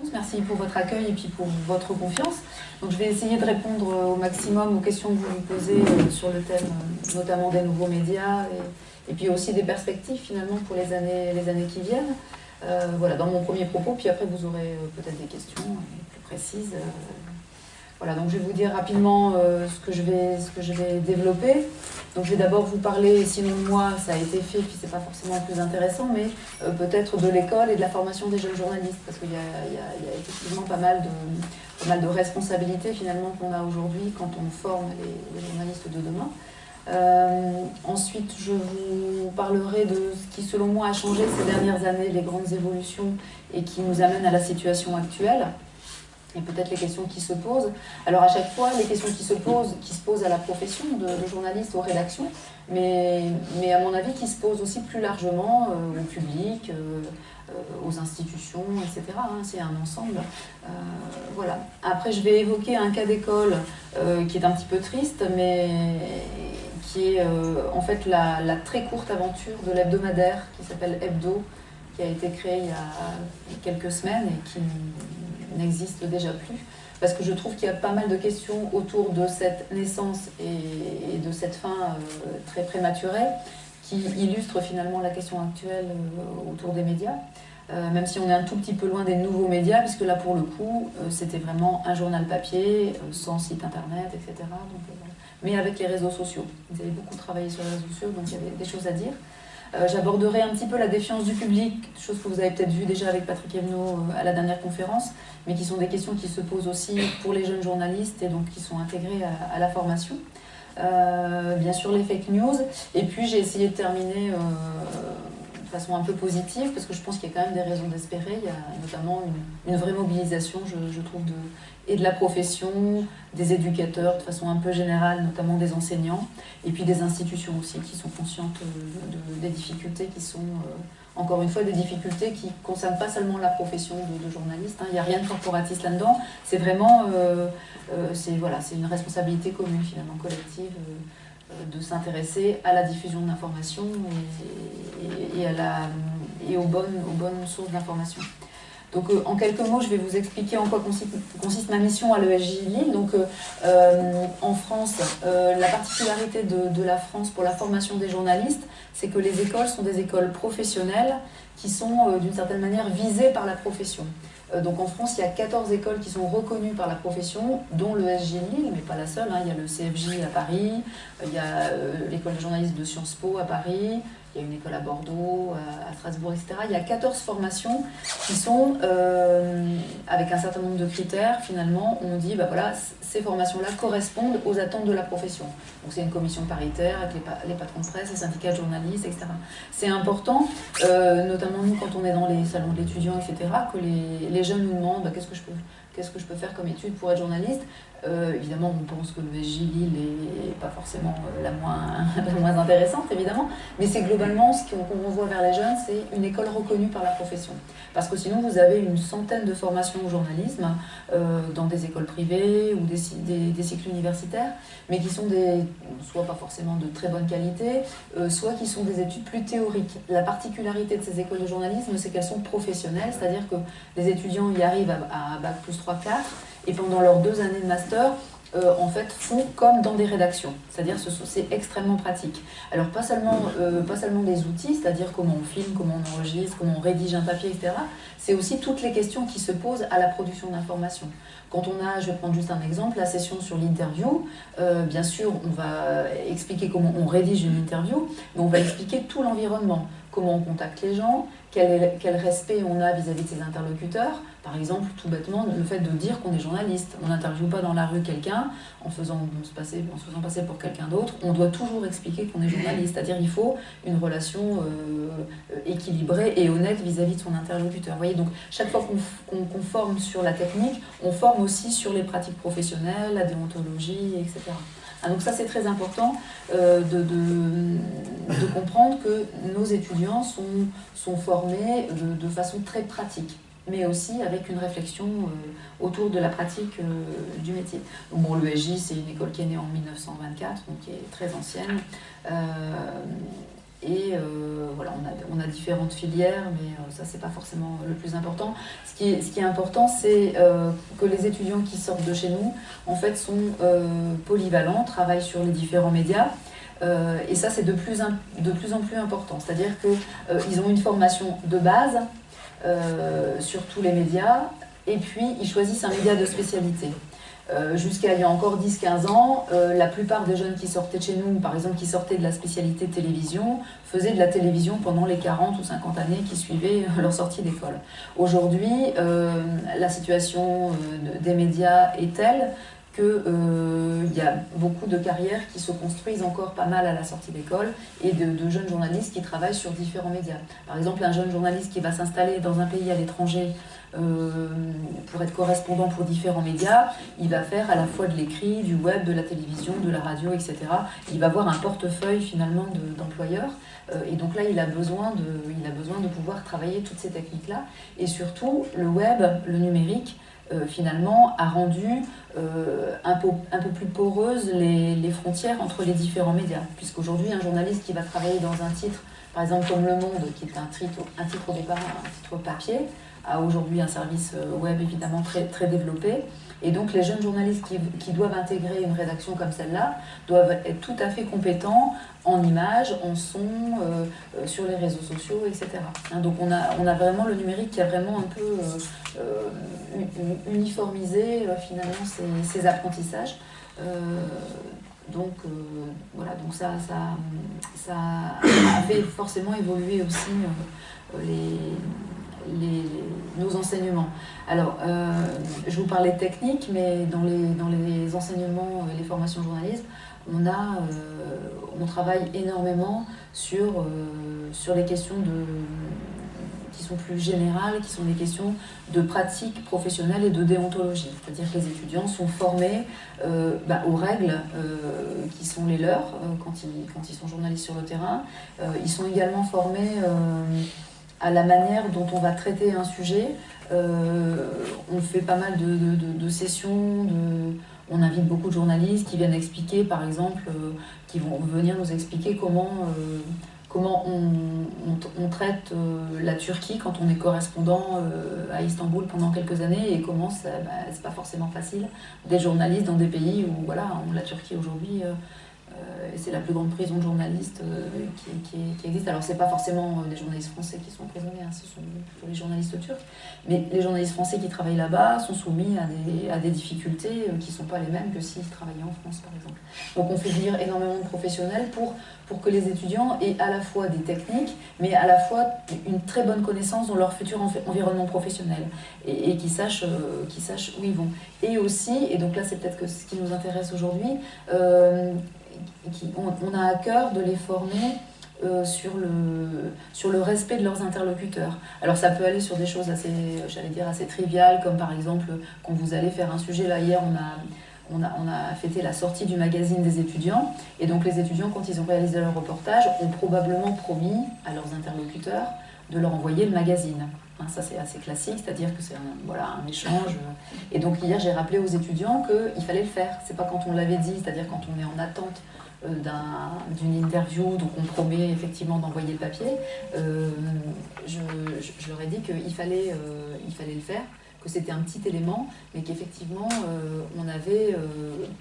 tous. Merci pour votre accueil et puis pour votre confiance. Donc, je vais essayer de répondre au maximum aux questions que vous me posez sur le thème, notamment des nouveaux médias et puis aussi des perspectives finalement pour les années qui viennent. Voilà, dans mon premier propos, puis après vous aurez peut-être des questions plus précises. Voilà, donc je vais vous dire rapidement ce que je vais développer. Donc je vais d'abord vous parler, sinon de moi, ça a été fait, puis c'est pas forcément le plus intéressant, mais peut-être de l'école et de la formation des jeunes journalistes, parce qu'il y a effectivement pas mal de responsabilités finalement qu'on a aujourd'hui quand on forme les journalistes de demain. Ensuite, je vous parlerai de ce qui, selon moi, a changé ces dernières années, les grandes évolutions et qui nous amènent à la situation actuelle. Et peut-être les questions qui se posent. Alors à chaque fois, les questions qui se posent à la profession de journaliste, aux rédactions, mais à mon avis qui se posent aussi plus largement au public, aux institutions, etc. C'est un ensemble. Voilà. Après, je vais évoquer un cas d'école qui est un petit peu triste, mais qui est en fait la très courte aventure de l'hebdomadaire qui s'appelle Hebdo, qui a été créé il y a quelques semaines et qui n'existe déjà plus, parce que je trouve qu'il y a pas mal de questions autour de cette naissance et de cette fin très prématurée qui illustrent finalement la question actuelle autour des médias, même si on est un tout petit peu loin des nouveaux médias, puisque là pour le coup c'était vraiment un journal papier, sans site internet, etc. Donc, mais avec les réseaux sociaux. Vous avez beaucoup travaillé sur les réseaux sociaux, donc il y avait des choses à dire. J'aborderai un petit peu la défiance du public, chose que vous avez peut-être vue déjà avec Patrick Evenot à la dernière conférence, mais qui sont des questions qui se posent aussi pour les jeunes journalistes et donc qui sont intégrées à la formation. Bien sûr les fake news, et puis j'ai essayé de terminer de façon un peu positive, parce que je pense qu'il y a quand même des raisons d'espérer. Il y a notamment une vraie mobilisation, je trouve, et de la profession, des éducateurs de façon un peu générale, notamment des enseignants, et puis des institutions aussi qui sont conscientes des difficultés qui sont, encore une fois, des difficultés qui ne concernent pas seulement la profession de journaliste. Il n'y a rien de corporatiste là-dedans, c'est vraiment c'est une responsabilité commune, finalement, collective, de s'intéresser à la diffusion de l'information et aux bonnes sources d'information. Donc en quelques mots, je vais vous expliquer en quoi consiste ma mission à l'ESJ Lille. Donc en France, la particularité de la France pour la formation des journalistes, c'est que les écoles sont des écoles professionnelles qui sont d'une certaine manière visées par la profession. Donc en France, il y a 14 écoles qui sont reconnues par la profession, dont l'ESJ Lille, mais pas la seule. Il y a le CFJ à Paris, il y a l'école de journalisme de Sciences Po à Paris, il y a une école à Bordeaux, à Strasbourg, etc. Il y a 14 formations qui sont, avec un certain nombre de critères, finalement, on dit, voilà, ces formations-là correspondent aux attentes de la profession. Donc c'est une commission paritaire avec les patrons de presse, les syndicats de journalistes, etc. C'est important, notamment nous, quand on est dans les salons de l'étudiant, etc., que les jeunes nous demandent qu'est-ce que je peux faire comme étude pour être journaliste. Évidemment, on pense que l'ESJ Lille n'est pas forcément la moins intéressante, évidemment, mais c'est globalement ce qu'on renvoie vers les jeunes, c'est une école reconnue par la profession. Parce que sinon, vous avez une centaine de formations au journalisme dans des écoles privées ou des cycles universitaires, mais qui sont soit pas forcément de très bonne qualité, soit qui sont des études plus théoriques. La particularité de ces écoles de journalisme, c'est qu'elles sont professionnelles, c'est-à-dire que les étudiants y arrivent à Bac plus 3-4, et pendant leurs 2 années de master, en fait, font comme dans des rédactions. C'est-à-dire c'est extrêmement pratique. Alors, pas seulement des outils, c'est-à-dire comment on filme, comment on enregistre, comment on rédige un papier, etc. C'est aussi toutes les questions qui se posent à la production d'informations. Quand on a, je vais prendre juste un exemple, la session sur l'interview, bien sûr, on va expliquer comment on rédige une interview, mais on va expliquer tout l'environnement. Comment on contacte les gens, quel respect on a vis-à-vis de ses interlocuteurs. Par exemple, tout bêtement, le fait de dire qu'on est journaliste. On n'interviewe pas dans la rue quelqu'un en se faisant passer pour quelqu'un d'autre. On doit toujours expliquer qu'on est journaliste. C'est-à-dire qu'il faut une relation équilibrée et honnête vis-à-vis de son interlocuteur. Vous voyez, donc chaque fois qu'on forme sur la technique, on forme aussi sur les pratiques professionnelles, la déontologie, etc. Donc ça, c'est très important de comprendre que nos étudiants sont formés de façon très pratique, mais aussi avec une réflexion autour de la pratique du métier. Donc bon, l'ESJ, c'est une école qui est née en 1924, donc qui est très ancienne. Et voilà, on a différentes filières, mais ça, c'est pas forcément le plus important. Ce qui est important, c'est que les étudiants qui sortent de chez nous, en fait, sont polyvalents, travaillent sur les différents médias. Et ça, c'est de plus en plus important. C'est-à-dire qu'ils ont une formation de base sur tous les médias, et puis ils choisissent un média de spécialité. Jusqu'à il y a encore 10-15 ans, la plupart des jeunes qui sortaient de chez nous, par exemple qui sortaient de la spécialité télévision, faisaient de la télévision pendant les 40 ou 50 années qui suivaient leur sortie d'école. Aujourd'hui, la situation des médias est telle qu'il y a beaucoup de carrières qui se construisent encore pas mal à la sortie d'école et de jeunes journalistes qui travaillent sur différents médias. Par exemple, un jeune journaliste qui va s'installer dans un pays à l'étranger pour être correspondant pour différents médias, il va faire à la fois de l'écrit, du web, de la télévision, de la radio, etc. Il va avoir un portefeuille finalement d'employeurs et donc là il a besoin de pouvoir travailler toutes ces techniques-là. Et surtout, le web, le numérique, finalement a rendu un peu plus poreuses les frontières entre les différents médias. Puisqu'aujourd'hui, un journaliste qui va travailler dans un titre, par exemple comme Le Monde, qui est un titre au départ, un titre papier, a aujourd'hui un service web évidemment très, très développé. Et donc les jeunes journalistes qui doivent intégrer une rédaction comme celle-là doivent être tout à fait compétents en images, en son, sur les réseaux sociaux, etc. Donc on a vraiment le numérique qui a vraiment un peu uniformisé finalement ces apprentissages. Donc voilà, donc ça a fait forcément évoluer aussi nos enseignements. Alors, je vous parlais de technique, mais dans les enseignements et les formations journalistes, on travaille énormément sur les questions qui sont plus générales, qui sont des questions de pratique professionnelle et de déontologie. C'est-à-dire que les étudiants sont formés aux règles qui sont les leurs quand ils sont journalistes sur le terrain. Ils sont également formés à la manière dont on va traiter un sujet. On fait pas mal de sessions, on invite beaucoup de journalistes qui viennent expliquer, par exemple, qui vont venir nous expliquer comment on traite la Turquie quand on est correspondant à Istanbul pendant quelques années et comment c'est pas forcément facile d'être journaliste dans des pays où la Turquie aujourd'hui c'est la plus grande prison de journalistes qui existe. Alors c'est pas forcément les journalistes français qui sont emprisonnés, ce sont plutôt les journalistes turcs, mais les journalistes français qui travaillent là-bas sont soumis à des difficultés qui sont pas les mêmes que s'ils travaillaient en France par exemple. Donc on fait venir énormément de professionnels pour que les étudiants aient à la fois des techniques, mais à la fois une très bonne connaissance dans leur futur environnement professionnel et qu'ils sachent où ils vont. Et aussi, et donc là c'est peut-être ce qui nous intéresse aujourd'hui, on a à cœur de les former sur le respect de leurs interlocuteurs. Alors ça peut aller sur des choses assez triviales, comme par exemple quand vous allez faire un sujet. Là hier on a fêté la sortie du magazine des étudiants, et donc les étudiants, quand ils ont réalisé leur reportage, ont probablement promis à leurs interlocuteurs de leur envoyer le magazine. Ça c'est assez classique, c'est-à-dire que c'est un échange. Et donc hier j'ai rappelé aux étudiants qu'il fallait le faire. C'est pas quand on l'avait dit, c'est-à-dire quand on est en attente d'une interview, donc on promet effectivement d'envoyer le papier. Je leur ai dit qu'il fallait le faire, que c'était un petit élément, mais qu'effectivement on avait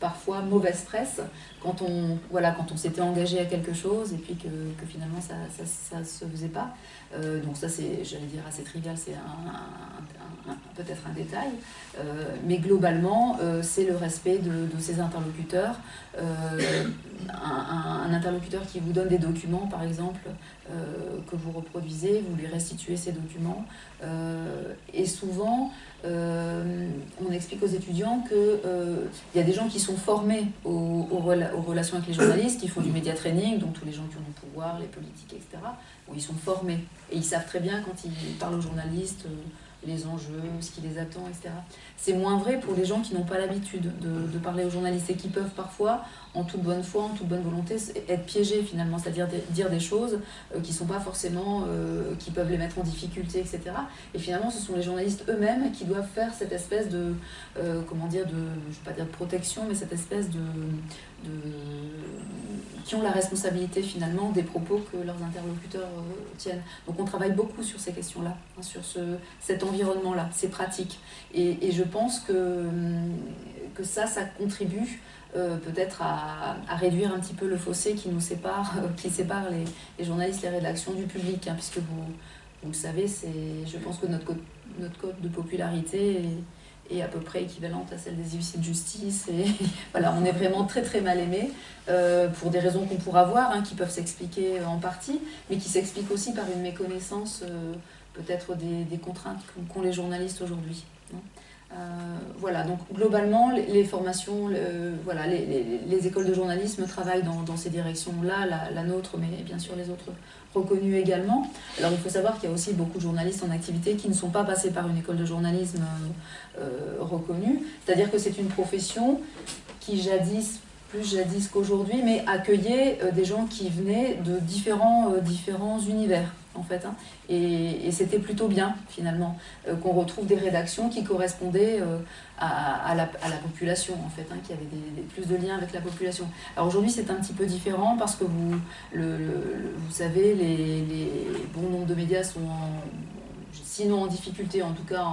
parfois mauvaise presse quand on s'était engagé à quelque chose et puis que finalement ça se faisait pas. Donc ça c'est, j'allais dire, assez trivial, c'est peut-être un détail, mais globalement c'est le respect de ses interlocuteurs. Un interlocuteur qui vous donne des documents par exemple que vous reproduisez, vous lui restituez ces documents, et souvent on explique aux étudiants qu'il y a des gens qui sont formés aux relations avec les journalistes, qui font du média training, donc tous les gens qui ont du pouvoir, les politiques, etc. Où ils sont formés et ils savent très bien quand ils parlent aux journalistes les enjeux, ce qui les attend, etc. C'est moins vrai pour les gens qui n'ont pas l'habitude de parler aux journalistes et qui peuvent parfois, en toute bonne foi, en toute bonne volonté, être piégés finalement, c'est-à-dire dire des choses qui ne sont pas forcément, qui peuvent les mettre en difficulté, etc. Et finalement, ce sont les journalistes eux-mêmes qui doivent faire cette espèce de, comment dire, je ne vais pas dire de protection, mais cette espèce qui ont la responsabilité finalement des propos que leurs interlocuteurs tiennent. Donc on travaille beaucoup sur ces questions-là, hein, sur cet environnement-là, ces pratiques. Et je pense que ça contribue peut-être à réduire un petit peu le fossé qui nous sépare, qui sépare les journalistes, les rédactions du public, hein, puisque vous le savez, je pense que notre cote de popularité est à peu près équivalente à celle des huissiers de justice. Et voilà, on est vraiment très très mal aimé pour des raisons qu'on pourra voir, hein, qui peuvent s'expliquer en partie, mais qui s'expliquent aussi par une méconnaissance peut-être des contraintes qu'ont les journalistes aujourd'hui. Voilà, donc globalement, les formations, voilà, les écoles de journalisme travaillent dans ces directions-là, la nôtre, mais bien sûr les autres reconnus également. Alors il faut savoir qu'il y a aussi beaucoup de journalistes en activité qui ne sont pas passés par une école de journalisme reconnue, c'est-à-dire que c'est une profession qui plus jadis qu'aujourd'hui, mais accueillait des gens qui venaient de différents univers, en fait. Hein. Et c'était plutôt bien, finalement, qu'on retrouve des rédactions qui correspondaient à la population, en fait, hein, qui avaient plus de liens avec la population. Alors aujourd'hui, c'est un petit peu différent parce que vous savez, les bons nombres de médias sont sinon en difficulté, en tout cas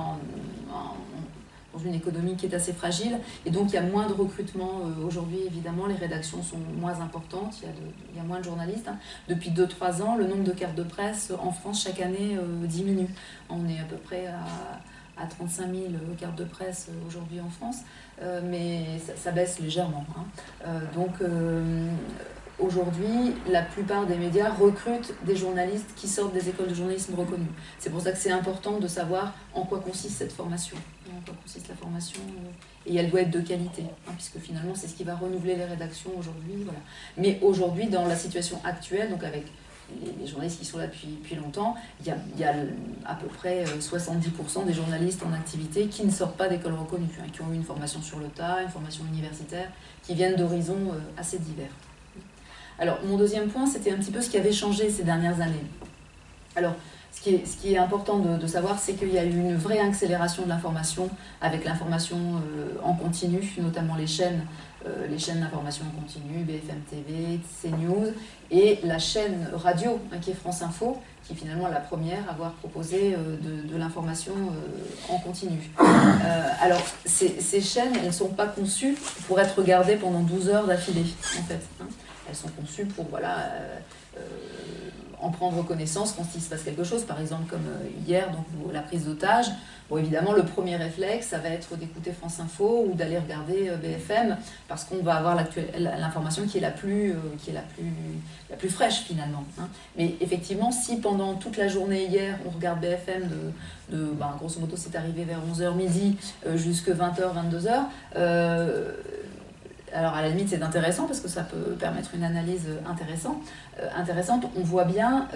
dans une économie qui est assez fragile, et donc il y a moins de recrutement aujourd'hui, évidemment, les rédactions sont moins importantes, il y a moins de journalistes. Hein. Depuis 2-3 ans, le nombre de cartes de presse en France chaque année diminue. On est à peu près à 35 000 cartes de presse aujourd'hui en France, mais ça baisse légèrement. Hein. Aujourd'hui, la plupart des médias recrutent des journalistes qui sortent des écoles de journalisme reconnues. C'est pour ça que c'est important de savoir en quoi consiste cette formation, en quoi consiste la formation, et elle doit être de qualité, hein, puisque finalement c'est ce qui va renouveler les rédactions aujourd'hui. Voilà. Mais aujourd'hui, dans la situation actuelle, donc avec les journalistes qui sont là depuis longtemps, il y a à peu près 70% des journalistes en activité qui ne sortent pas d'écoles reconnues, hein, qui ont eu une formation sur le tas, une formation universitaire, qui viennent d'horizons assez divers. Alors, mon deuxième point, c'était un petit peu ce qui avait changé ces dernières années. Alors, ce qui est important de savoir, c'est qu'il y a eu une vraie accélération de l'information avec l'information en continu, notamment les chaînes d'information en continu, BFM TV, CNews, et la chaîne radio, hein, qui est France Info, qui est finalement la première à avoir proposé de l'information en continu. Alors, ces chaînes, elles ne sont pas conçues pour être regardées pendant 12 heures d'affilée, en fait. Hein. Elles sont conçues pour en prendre connaissance quand il se passe quelque chose, par exemple comme hier, donc la prise d'otage. Bon, évidemment, le premier réflexe, ça va être d'écouter France Info ou d'aller regarder BFM, parce qu'on va avoir l'information qui est la plus fraîche finalement. Hein. Mais effectivement, si pendant toute la journée hier, on regarde BFM grosso modo, c'est arrivé vers 11h midi jusqu'à 20h, 22h, alors à la limite c'est intéressant parce que ça peut permettre une analyse intéressante. On voit bien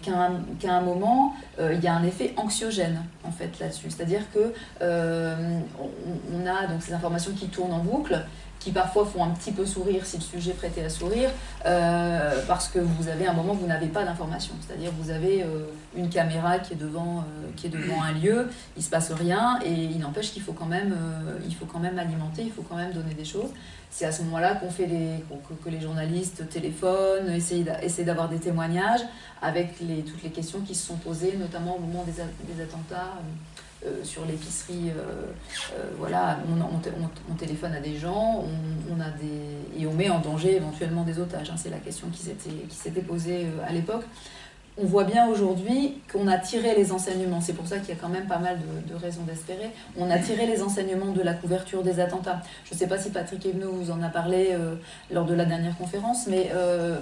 qu'à un moment il y a un effet anxiogène en fait là-dessus, c'est-à-dire que on a donc ces informations qui tournent en boucle, qui parfois font un petit peu sourire si le sujet prêtait à sourire, parce que vous avez un moment où vous n'avez pas d'information, c'est-à-dire vous avez une caméra qui est devant un lieu, il ne se passe rien, et il n'empêche qu'il faut quand même alimenter, il faut quand même donner des choses. C'est à ce moment-là que les journalistes téléphonent, essayent d'avoir des témoignages avec toutes les questions qui se sont posées, notamment au moment des attentats. Sur l'épicerie, voilà, on téléphone à des gens, et on met en danger éventuellement des otages. Hein, c'est la question qui s'était posée à l'époque. On voit bien aujourd'hui qu'on a tiré les enseignements, c'est pour ça qu'il y a quand même pas mal de raisons d'espérer. On a tiré les enseignements de la couverture des attentats. Je ne sais pas si Patrick Evenot vous en a parlé lors de la dernière conférence, mais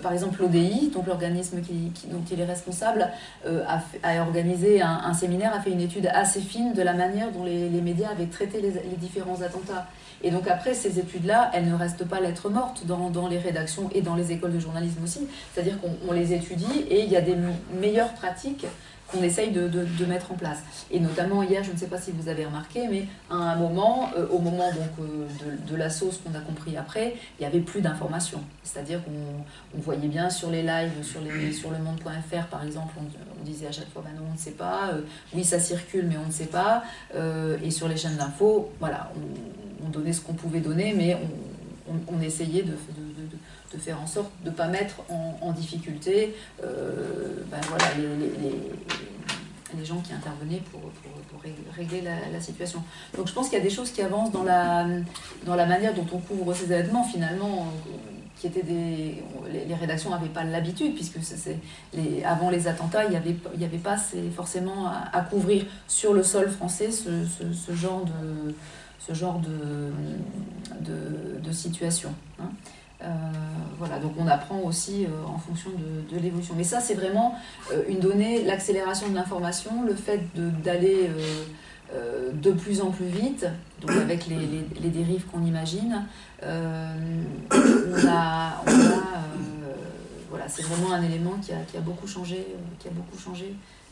par exemple l'ODI, donc l'organisme dont il est responsable, a organisé un séminaire, a fait une étude assez fine de la manière dont les médias avaient traité les différents attentats. Et donc après, ces études-là, elles ne restent pas lettres mortes dans les rédactions et dans les écoles de journalisme aussi. C'est-à-dire qu'on les étudie et il y a des meilleures pratiques qu'on essaye de mettre en place. Et notamment hier, je ne sais pas si vous avez remarqué, mais à un moment, au moment donc, de la sauce qu'on a compris après, il n'y avait plus d'informations. C'est-à-dire qu'on voyait bien sur les lives, sur le monde.fr par exemple, on disait à chaque fois, bah non, on ne sait pas, oui ça circule mais on ne sait pas, et sur les chaînes d'infos, voilà, on donnait ce qu'on pouvait donner, mais on essayait de faire en sorte de ne pas mettre en difficulté ben voilà, les gens qui intervenaient pour régler la situation. Donc je pense qu'il y a des choses qui avancent dans la manière dont on couvre ces événements finalement, qui étaient les rédactions n'avaient pas l'habitude, puisque avant les attentats, il n'y avait pas forcément à couvrir sur le sol français ce genre de situation. Hein. Voilà, donc on apprend aussi en fonction de l'évolution. Mais ça, c'est vraiment une donnée, l'accélération de l'information, le fait d'aller de plus en plus vite, donc avec les dérives qu'on imagine. Voilà, c'est vraiment un élément qui a beaucoup changé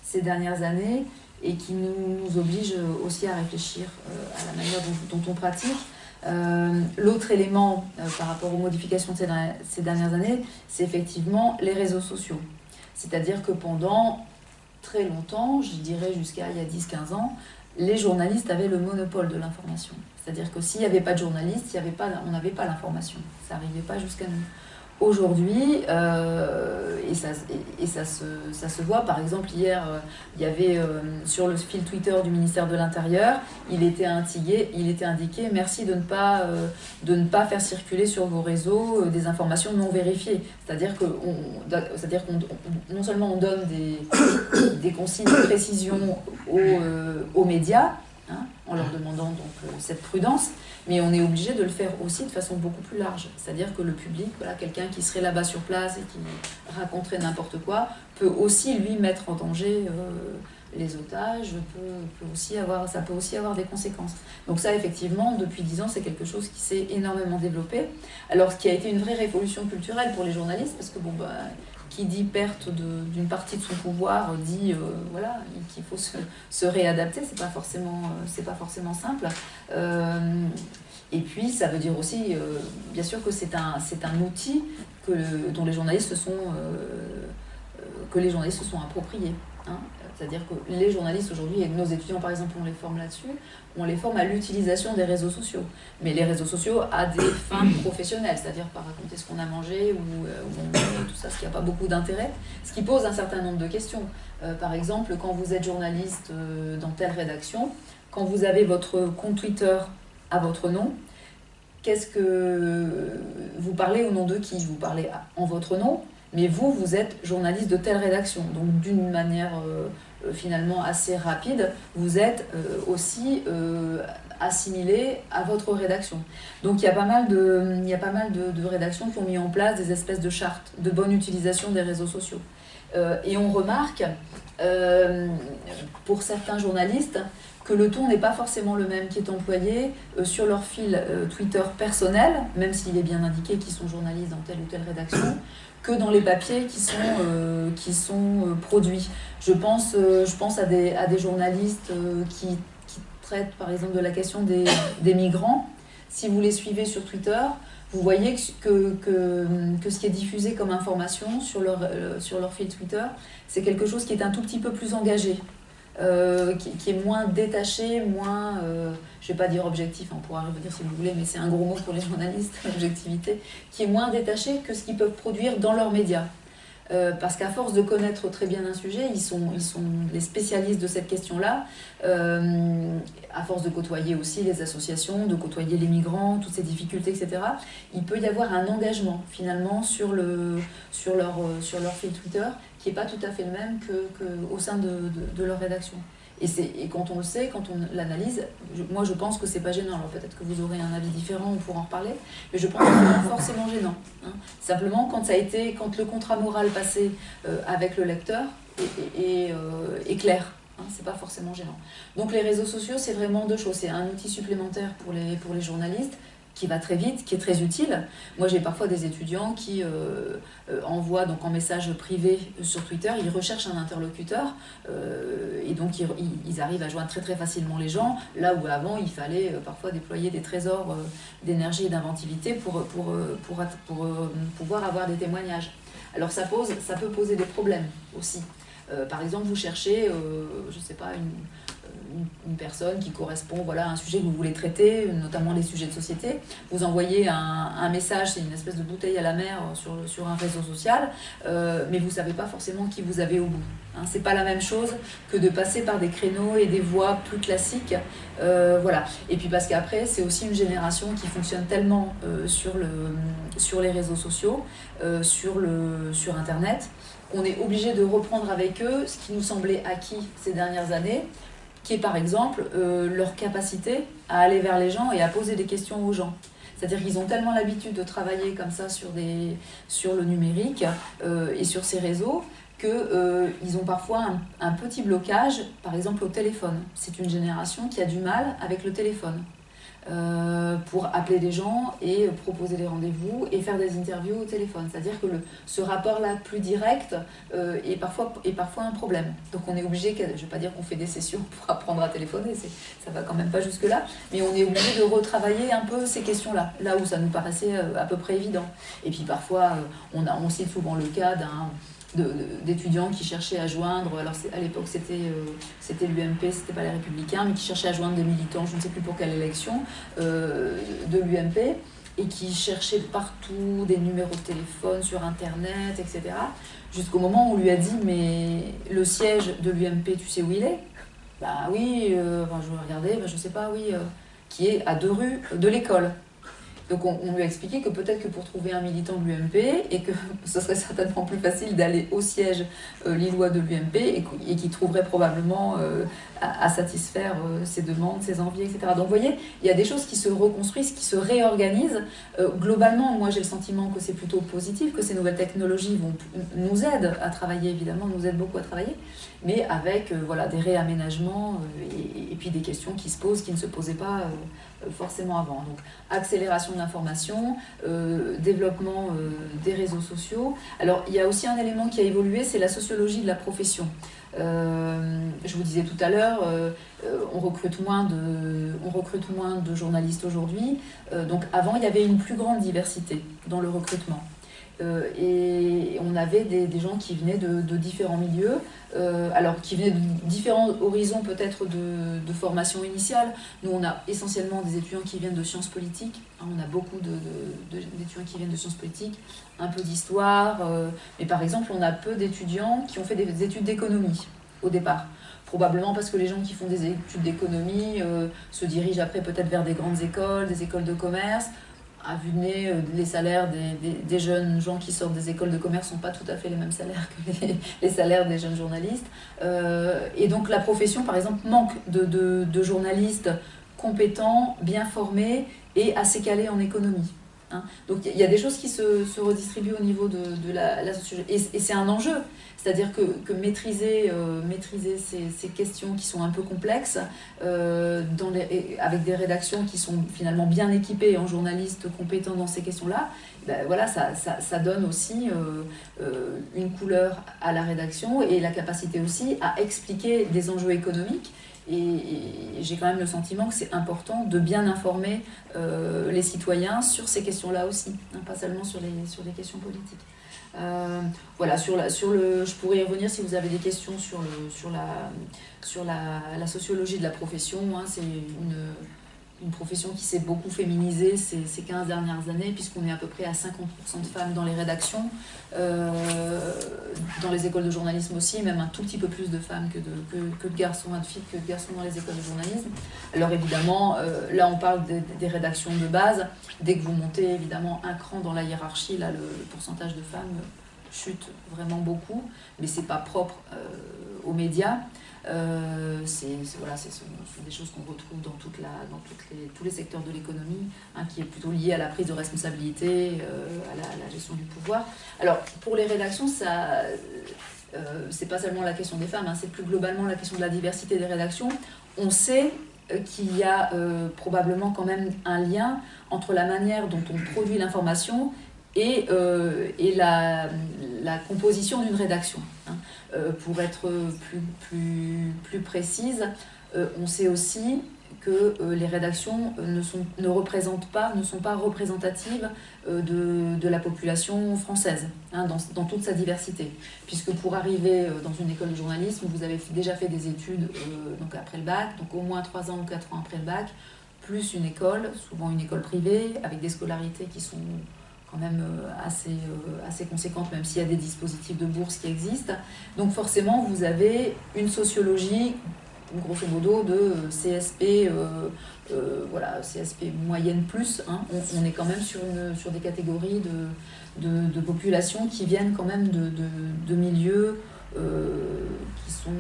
ces dernières années et qui nous oblige aussi à réfléchir à la manière dont on pratique. L'autre élément par rapport aux modifications de ces dernières années, c'est effectivement les réseaux sociaux. C'est-à-dire que pendant très longtemps, je dirais jusqu'à il y a 10-15 ans, les journalistes avaient le monopole de l'information. C'est-à-dire que s'il n'y avait pas de journalistes, on n'avait pas l'information. Ça n'arrivait pas jusqu'à nous. Aujourd'hui, et ça se voit, par exemple, hier, il y avait sur le fil Twitter du ministère de l'Intérieur, il était indiqué « Merci de ne pas faire circuler sur vos réseaux des informations non vérifiées ». C'est-à-dire qu'on non seulement on donne des consignes de précision aux médias, hein, en leur demandant donc cette prudence, mais on est obligé de le faire aussi de façon beaucoup plus large. C'est-à-dire que le public, voilà, quelqu'un qui serait là-bas sur place et qui raconterait n'importe quoi, peut aussi lui mettre en danger les otages, ça peut aussi avoir des conséquences. Donc ça, effectivement, depuis 10 ans, c'est quelque chose qui s'est énormément développé. Alors, ce qui a été une vraie révolution culturelle pour les journalistes, parce que bon, bah, qui dit perte d'une partie de son pouvoir dit voilà, qu'il faut se réadapter, c'est pas forcément simple. Et puis ça veut dire aussi, bien sûr que c'est un outil dont les journalistes se sont appropriés. Hein. C'est-à-dire que les journalistes aujourd'hui, et nos étudiants par exemple, on les forme là-dessus, on les forme à l'utilisation des réseaux sociaux. Mais les réseaux sociaux à des fins professionnelles, c'est-à-dire pas raconter ce qu'on a mangé ou tout ça, ce qui n'a pas beaucoup d'intérêt, ce qui pose un certain nombre de questions. Par exemple, quand vous êtes journaliste dans telle rédaction, quand vous avez votre compte Twitter à votre nom, qu'est-ce que vous parlez au nom de qui? Vous parlez en votre nom, mais vous êtes journaliste de telle rédaction. Donc d'une manière finalement assez rapide, vous êtes aussi assimilé à votre rédaction. Donc il y a pas mal de rédactions qui ont mis en place des espèces de chartes de bonne utilisation des réseaux sociaux. Et on remarque, pour certains journalistes, que le ton n'est pas forcément le même qui est employé sur leur fil Twitter personnel, même s'il est bien indiqué qu'ils sont journalistes dans telle ou telle rédaction, que dans les papiers qui sont produits. Je pense à des journalistes qui traitent par exemple de la question des migrants. Si vous les suivez sur Twitter, vous voyez que ce qui est diffusé comme information sur leur fil Twitter, c'est quelque chose qui est un tout petit peu plus engagé. Qui est moins détaché, moins, je ne vais pas dire objectif, on pourra revenir si vous voulez, mais c'est un gros mot pour les journalistes, l'objectivité, qui est moins détaché que ce qu'ils peuvent produire dans leurs médias. Parce qu'à force de connaître très bien un sujet, ils sont les spécialistes de cette question-là, à force de côtoyer aussi les associations, de côtoyer les migrants, toutes ces difficultés, etc., il peut y avoir un engagement finalement sur leur fil Twitter qui n'est pas tout à fait le même qu'au sein de leur rédaction. Et quand on le sait, quand on l'analyse, moi je pense que c'est pas gênant. Alors peut-être que vous aurez un avis différent, on pourra en reparler, mais je pense que c'est pas forcément gênant. Hein. Simplement, quand le contrat moral passé avec le lecteur est clair, hein, c'est pas forcément gênant. Donc les réseaux sociaux, c'est vraiment deux choses. C'est un outil supplémentaire pour les journalistes, qui va très vite, qui est très utile. Moi, j'ai parfois des étudiants qui envoient donc en message privé sur Twitter, ils recherchent un interlocuteur et donc ils arrivent à joindre très très facilement les gens, là où avant il fallait parfois déployer des trésors d'énergie et d'inventivité pour pouvoir avoir des témoignages. Alors ça peut poser des problèmes aussi. Par exemple, vous cherchez, je ne sais pas, une personne qui correspond à un sujet que vous voulez traiter, notamment les sujets de société. Vous envoyez un message, c'est une espèce de bouteille à la mer sur un réseau social, mais vous ne savez pas forcément qui vous avez au bout. Hein, c'est pas la même chose que de passer par des créneaux et des voies plus classiques. Voilà. Et puis parce qu'après, c'est aussi une génération qui fonctionne tellement sur les réseaux sociaux, sur Internet, qu'on est obligé de reprendre avec eux ce qui nous semblait acquis ces dernières années, qui est par exemple leur capacité à aller vers les gens et à poser des questions aux gens. C'est-à-dire qu'ils ont tellement l'habitude de travailler comme ça sur le numérique et sur ces réseaux qu'ils ont parfois un petit blocage, par exemple au téléphone. C'est une génération qui a du mal avec le téléphone. Pour appeler les gens et proposer des rendez-vous et faire des interviews au téléphone. C'est-à-dire que ce rapport-là plus direct est parfois un problème. Donc on est obligé, je ne vais pas dire qu'on fait des sessions pour apprendre à téléphoner, ça ne va quand même pas jusque-là, mais on est obligé de retravailler un peu ces questions-là, là où ça nous paraissait à peu près évident. Et puis parfois, on cite souvent le cas d'étudiants qui cherchaient à joindre, alors à l'époque c'était l'UMP, c'était pas les Républicains, mais qui cherchaient à joindre des militants, je ne sais plus pour quelle élection, de l'UMP, et qui cherchaient partout des numéros de téléphone sur Internet, etc. Jusqu'au moment où on lui a dit, mais le siège de l'UMP, tu sais où il est? Bah oui, je vais regarder, je sais pas, oui, qui est à 2 rues de l'école. Donc on lui a expliqué que peut-être que pour trouver un militant de l'UMP, et que ce serait certainement plus facile d'aller au siège lillois de l'UMP, et qu'il trouverait probablement à satisfaire ses demandes, ses envies, etc. Donc vous voyez, il y a des choses qui se reconstruisent, qui se réorganisent. Globalement, moi j'ai le sentiment que c'est plutôt positif, que ces nouvelles technologies nous aident à travailler, évidemment, nous aident beaucoup à travailler, mais avec des réaménagements et puis des questions qui se posent, qui ne se posaient pas forcément avant. Donc accélération de l'information, développement des réseaux sociaux. Alors il y a aussi un élément qui a évolué, c'est la sociologie de la profession. Je vous disais tout à l'heure, on recrute moins de journalistes aujourd'hui. Donc avant, il y avait une plus grande diversité dans le recrutement. Et on avait des gens qui venaient de différents milieux, alors qui venaient de différents horizons peut-être de formation initiale. Nous, on a essentiellement des étudiants qui viennent de sciences politiques. On a beaucoup d'étudiants qui viennent de sciences politiques, un peu d'histoire. Mais par exemple, on a peu d'étudiants qui ont fait des études d'économie au départ. Probablement parce que les gens qui font des études d'économie se dirigent après peut-être vers des grandes écoles, des écoles de commerce. À vue de nez, les salaires des jeunes gens qui sortent des écoles de commerce ne sont pas tout à fait les mêmes salaires que les salaires des jeunes journalistes. Et donc la profession, par exemple, manque de journalistes compétents, bien formés et assez calés en économie. Hein. Donc il y a des choses qui se redistribuent au niveau de la sociologie. Et c'est un enjeu. C'est-à-dire que maîtriser ces questions qui sont un peu complexes, avec des rédactions qui sont finalement bien équipées en journalistes compétents dans ces questions-là, ben voilà, ça donne aussi une couleur à la rédaction et la capacité aussi à expliquer des enjeux économiques. Et j'ai quand même le sentiment que c'est important de bien informer les citoyens sur ces questions-là aussi, hein, pas seulement sur les questions politiques. Voilà, je pourrais y revenir si vous avez des questions sur la sociologie de la profession. Hein, c'est une profession qui s'est beaucoup féminisée ces 15 dernières années, puisqu'on est à peu près à 50% de femmes dans les rédactions, dans les écoles de journalisme aussi, même un tout petit peu plus de femmes que de garçons, de filles que de garçons dans les écoles de journalisme. Alors évidemment, là on parle des rédactions de base. Dès que vous montez évidemment un cran dans la hiérarchie, là le pourcentage de femmes chute vraiment beaucoup, mais c'est pas propre aux médias. Ce sont des choses qu'on retrouve dans tous les secteurs de l'économie, hein, qui est plutôt lié à la prise de responsabilité, à la gestion du pouvoir. Alors pour les rédactions, c'est pas seulement la question des femmes, hein, c'est plus globalement la question de la diversité des rédactions. On sait qu'il y a probablement quand même un lien entre la manière dont on produit l'information et la composition d'une rédaction. Hein. Pour être plus précise, on sait aussi que les rédactions ne sont pas représentatives de la population française, hein, dans toute sa diversité. Puisque pour arriver dans une école de journalisme, vous avez déjà fait des études donc après le bac, donc au moins 3 ans ou 4 ans après le bac, plus une école, souvent une école privée, avec des scolarités qui sont quand même assez conséquentes, même s'il y a des dispositifs de bourse qui existent. Donc forcément, vous avez une sociologie grosso modo de CSP, voilà, CSP moyenne plus, hein. On est quand même sur des catégories de populations qui viennent quand même de milieux qui sont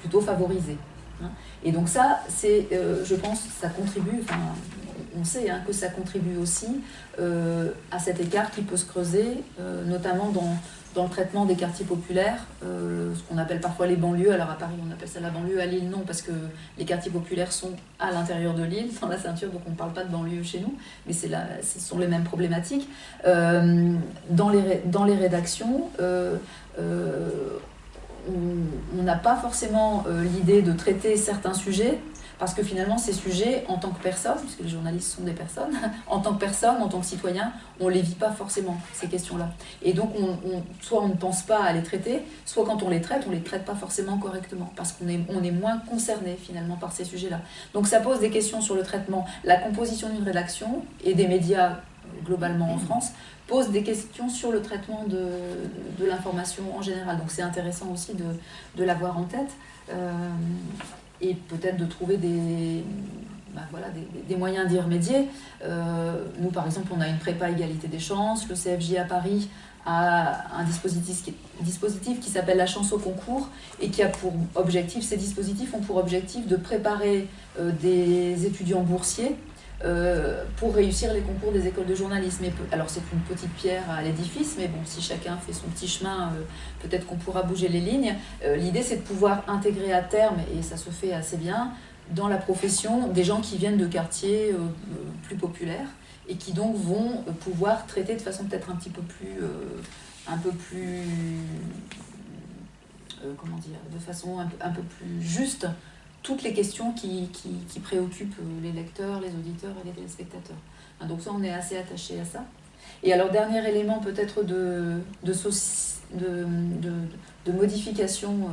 plutôt favorisés. Hein. Et donc ça, c'est, je pense, ça contribue, enfin, on sait hein, que ça contribue aussi à cet écart qui peut se creuser, notamment dans le traitement des quartiers populaires, ce qu'on appelle parfois les banlieues. Alors à Paris, on appelle ça la banlieue, à Lille, non, parce que les quartiers populaires sont à l'intérieur de l'île, dans la ceinture, donc on ne parle pas de banlieue chez nous, mais ce sont les mêmes problématiques. Dans les rédactions, on n'a pas forcément l'idée de traiter certains sujets, parce que finalement, ces sujets, en tant que personne, puisque les journalistes sont des personnes, en tant que personne, en tant que citoyen, on ne les vit pas forcément, ces questions-là. Et donc, soit on ne pense pas à les traiter, soit quand on les traite pas forcément correctement, parce qu'on est moins concerné, finalement, par ces sujets-là. Donc, ça pose des questions sur le traitement. La composition d'une rédaction, et des médias, globalement en France, pose des questions sur le traitement de l'information en général. Donc, c'est intéressant aussi de l'avoir en tête. Et peut-être de trouver des moyens d'y remédier. Nous, par exemple, on a une prépa égalité des chances. Le CFJ à Paris a un dispositif qui s'appelle la chance au concours et qui a pour objectif, ces dispositifs ont pour objectif de préparer des étudiants boursiers pour réussir les concours des écoles de journalisme. Alors c'est une petite pierre à l'édifice, mais bon, si chacun fait son petit chemin, peut-être qu'on pourra bouger les lignes. L'idée, c'est de pouvoir intégrer à terme, et ça se fait assez bien, dans la profession, des gens qui viennent de quartiers plus populaires et qui donc vont pouvoir traiter de façon peut-être un peu plus comment dire, de façon un peu plus juste, toutes les questions qui préoccupent les lecteurs, les auditeurs et les téléspectateurs. Donc ça, on est assez attaché à ça. Et alors, dernier élément peut-être de modification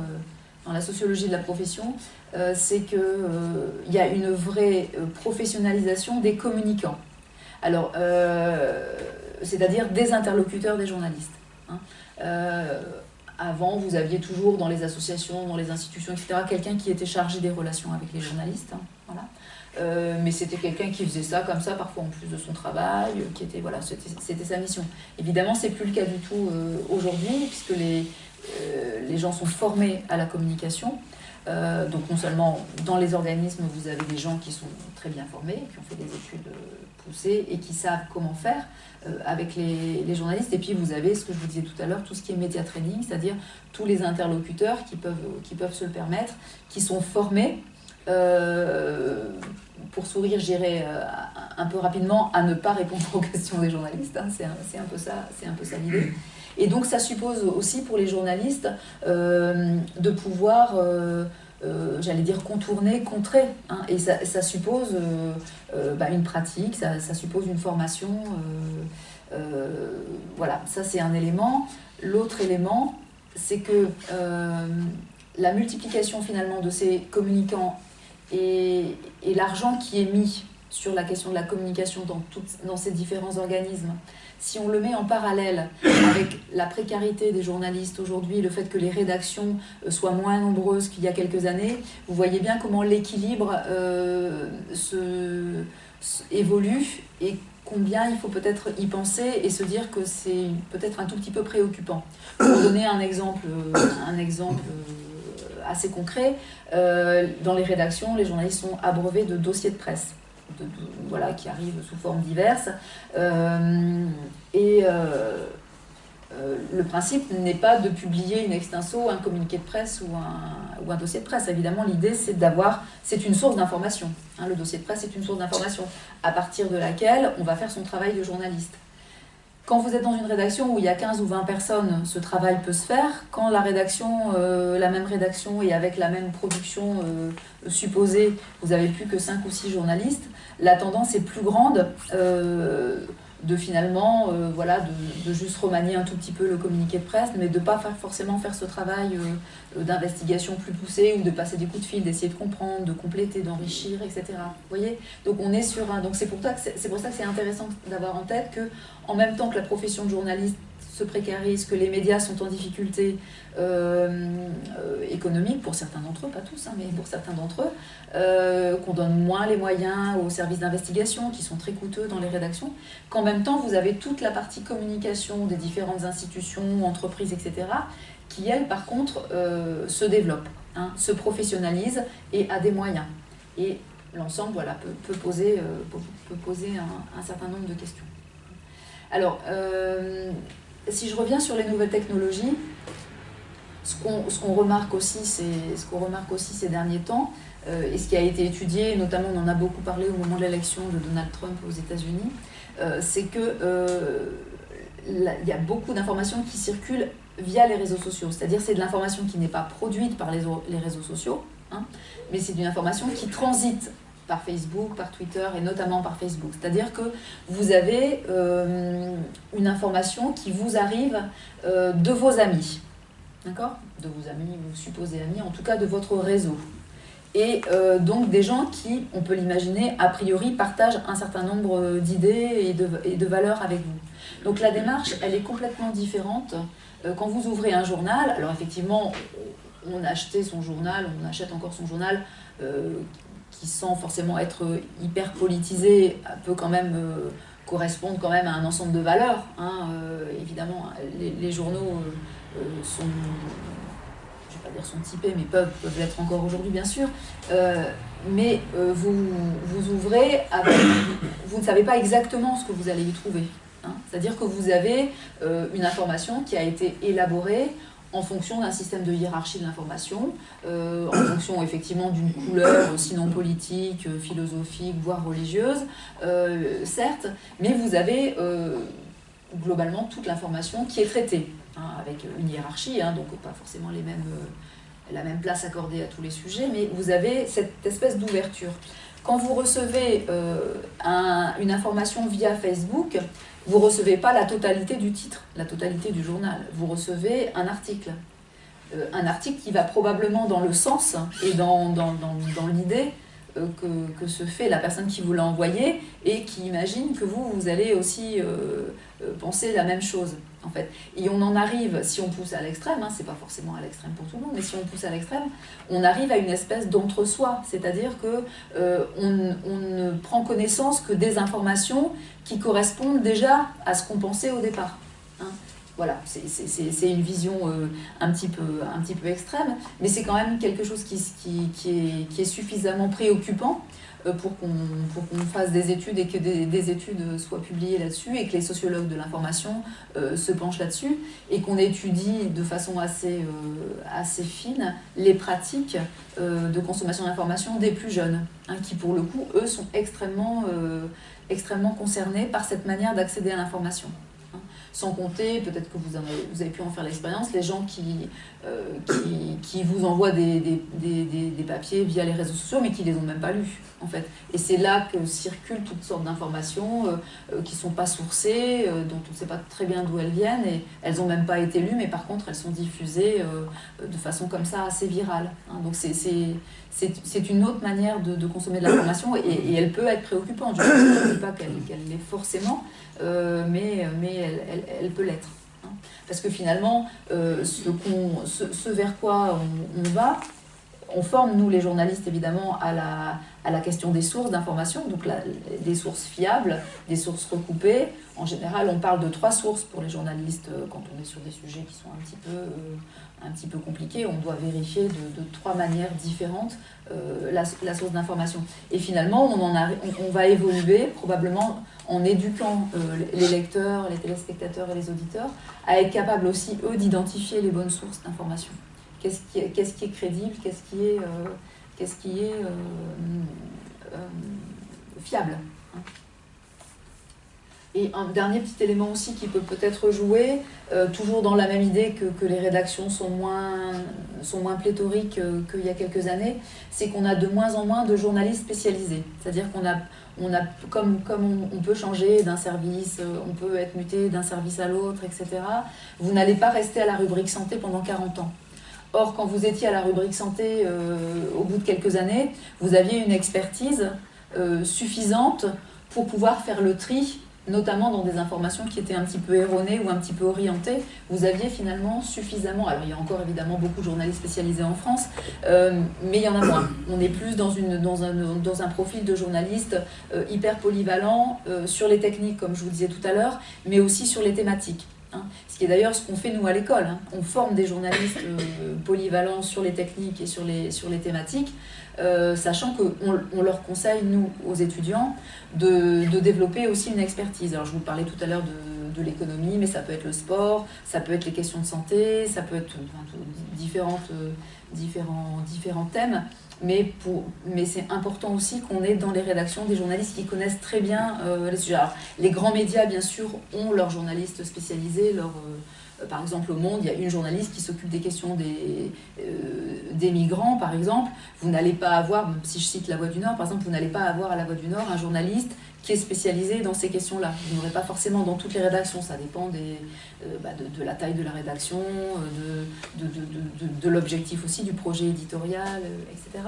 dans la sociologie de la profession, c'est qu'il y a une vraie professionnalisation des communicants. Alors, c'est-à-dire des interlocuteurs des journalistes. Hein. Avant, vous aviez toujours dans les associations, dans les institutions, etc., quelqu'un qui était chargé des relations avec les journalistes. Hein, voilà. Mais c'était quelqu'un qui faisait ça comme ça, parfois en plus de son travail, qui était, voilà, c'était sa mission. Évidemment, c'est plus le cas du tout aujourd'hui, puisque les gens sont formés à la communication. Donc non seulement dans les organismes, vous avez des gens qui sont très bien formés, qui ont fait des études poussées et qui savent comment faire avec les journalistes. Et puis vous avez, ce que je vous disais tout à l'heure, tout ce qui est média training, c'est-à-dire tous les interlocuteurs qui peuvent se le permettre, qui sont formés, pour sourire, je dirais un peu rapidement, à ne pas répondre aux questions des journalistes. Hein. C'est un peu ça l'idée. Et donc ça suppose aussi pour les journalistes de pouvoir, j'allais dire, contourner, contrer. Hein, et ça suppose une pratique, ça suppose une formation. Voilà, ça c'est un élément. L'autre élément, c'est que la multiplication finalement de ces communicants et l'argent qui est mis sur la question de la communication dans ces différents organismes, si on le met en parallèle avec la précarité des journalistes aujourd'hui, le fait que les rédactions soient moins nombreuses qu'il y a quelques années, vous voyez bien comment l'équilibre évolue et combien il faut peut-être y penser et se dire que c'est peut-être un tout petit peu préoccupant. Pour donner un exemple assez concret, dans les rédactions, les journalistes sont abreuvés de dossiers de presse. Voilà, qui arrivent sous formes diverses. le principe n'est pas de publier une extenso, un communiqué de presse ou un dossier de presse. Évidemment, l'idée, c'est une source d'information. Hein, le dossier de presse est une source d'information à partir de laquelle on va faire son travail de journaliste. Quand vous êtes dans une rédaction où il y a 15 ou 20 personnes, ce travail peut se faire. Quand la même rédaction et avec la même production supposée, vous n'avez plus que 5 ou 6 journalistes, la tendance est plus grande de finalement, de juste remanier un tout petit peu le communiqué de presse, mais de ne pas forcément faire ce travail d'investigation plus poussé, ou de passer des coups de fil, d'essayer de comprendre, de compléter, d'enrichir, etc. Vous voyez ? Donc on est sur donc c'est pour ça que c'est intéressant d'avoir en tête que, en même temps que la profession de journaliste se précarise, que les médias sont en difficulté économique pour certains d'entre eux, pas tous, hein, mais pour certains d'entre eux, qu'on donne moins les moyens aux services d'investigation qui sont très coûteux dans les rédactions, qu'en même temps vous avez toute la partie communication des différentes institutions, entreprises, etc., qui elle par contre se développe, hein, se professionnalise et a des moyens. Et l'ensemble peut poser un certain nombre de questions. Alors, si je reviens sur les nouvelles technologies, ce qu'on remarque aussi ces derniers temps, et ce qui a été étudié, notamment on en a beaucoup parlé au moment de l'élection de Donald Trump aux États-Unis, c'est que il y a beaucoup d'informations qui circulent via les réseaux sociaux. C'est-à-dire c'est de l'information qui n'est pas produite par les réseaux sociaux, hein, mais c'est d'une information qui transite par Facebook, par Twitter et notamment par Facebook. C'est-à-dire que vous avez une information qui vous arrive de vos amis, d'accord ? De vos amis, vos supposés amis, en tout cas de votre réseau. Et donc des gens qui, on peut l'imaginer, a priori partagent un certain nombre d'idées et de valeurs avec vous. Donc la démarche, elle est complètement différente quand vous ouvrez un journal. Alors effectivement, on achète encore son journal qui, sans forcément être hyper politisé, peut quand même correspondre quand même à un ensemble de valeurs. Hein. Évidemment, les journaux sont, je ne vais pas dire sont typés, mais peuvent l'être encore aujourd'hui, bien sûr. Mais vous ouvrez avec, vous ne savez pas exactement ce que vous allez y trouver. Hein. C'est-à-dire que vous avez une information qui a été élaborée en fonction d'un système de hiérarchie de l'information, en fonction effectivement d'une couleur, sinon politique, philosophique, voire religieuse, certes, mais vous avez globalement toute l'information qui est traitée, hein, avec une hiérarchie, hein, donc pas forcément la même place accordée à tous les sujets, mais vous avez cette espèce d'ouverture. Quand vous recevez une information via Facebook, vous ne recevez pas la totalité du titre, la totalité du journal. Vous recevez un article qui va probablement dans le sens et dans l'idée que se fait la personne qui vous l'a envoyé et qui imagine que vous allez aussi penser la même chose, en fait. Et on en arrive, si on pousse à l'extrême, hein, c'est pas forcément à l'extrême pour tout le monde, mais si on pousse à l'extrême, on arrive à une espèce d'entre-soi, c'est-à-dire que on ne prend connaissance que des informations qui correspondent déjà à ce qu'on pensait au départ. Hein. Voilà, c'est une vision un petit peu extrême, mais c'est quand même quelque chose qui est suffisamment préoccupant pour qu'on fasse des études et que des études soient publiées là-dessus et que les sociologues de l'information se penchent là-dessus et qu'on étudie de façon assez fine les pratiques de consommation d'information des plus jeunes, hein, qui pour le coup, eux, sont extrêmement concernés par cette manière d'accéder à l'information. Sans compter, peut-être que vous avez pu en faire l'expérience, les gens qui vous envoient des papiers via les réseaux sociaux, mais qui ne les ont même pas lus, en fait. Et c'est là que circulent toutes sortes d'informations qui ne sont pas sourcées, dont on ne sait pas très bien d'où elles viennent, et elles n'ont même pas été lues, mais par contre, elles sont diffusées de façon comme ça assez virale. Hein. Donc c'est une autre manière de consommer de l'information, et elle peut être préoccupante. Je ne dis pas qu'elle l'est forcément, mais elle peut l'être. Hein. Parce que finalement, ce vers quoi on va, On forme, nous les journalistes, évidemment, à la question des sources d'information, donc des sources fiables, des sources recoupées. En général, on parle de 3 sources pour les journalistes quand on est sur des sujets qui sont un petit peu compliqués. On doit vérifier de 3 manières différentes la source d'information. Et finalement, on va évoluer probablement en éduquant les lecteurs, les téléspectateurs et les auditeurs à être capables aussi, eux, d'identifier les bonnes sources d'information. Qu'est-ce qui est crédible, qu'est-ce qui est fiable. Et un dernier petit élément aussi qui peut peut-être jouer, toujours dans la même idée que les rédactions sont moins pléthoriques qu'il y a quelques années, c'est qu'on a de moins en moins de journalistes spécialisés. C'est-à-dire comme on peut changer d'un service, on peut être muté d'un service à l'autre, etc., vous n'allez pas rester à la rubrique santé pendant 40 ans. Or, quand vous étiez à la rubrique santé, au bout de quelques années, vous aviez une expertise suffisante pour pouvoir faire le tri, notamment dans des informations qui étaient un petit peu erronées ou un petit peu orientées. Vous aviez finalement suffisamment... Alors, il y a encore évidemment beaucoup de journalistes spécialisés en France, mais il y en a moins. On est plus dans un profil de journaliste hyper polyvalent sur les techniques, comme je vous disais tout à l'heure, mais aussi sur les thématiques. Ce qui est d'ailleurs ce qu'on fait nous à l'école. On forme des journalistes polyvalents sur les techniques et sur les thématiques, sachant qu'on leur conseille, nous, aux étudiants, de développer aussi une expertise. Alors je vous parlais tout à l'heure de l'économie, mais ça peut être le sport, ça peut être les questions de santé, ça peut être différents thèmes. Mais c'est important aussi qu'on ait dans les rédactions des journalistes qui connaissent très bien les sujets. Alors, les grands médias, bien sûr, ont leurs journalistes spécialisés. Par exemple, au Monde, il y a une journaliste qui s'occupe des questions des migrants, par exemple. Vous n'allez pas avoir, si je cite La Voix du Nord, par exemple, vous n'allez pas avoir à La Voix du Nord un journaliste qui est spécialisé dans ces questions-là. Vous n'aurez pas forcément dans toutes les rédactions, ça dépend de la taille de la rédaction, de l'objectif aussi, du projet éditorial, etc.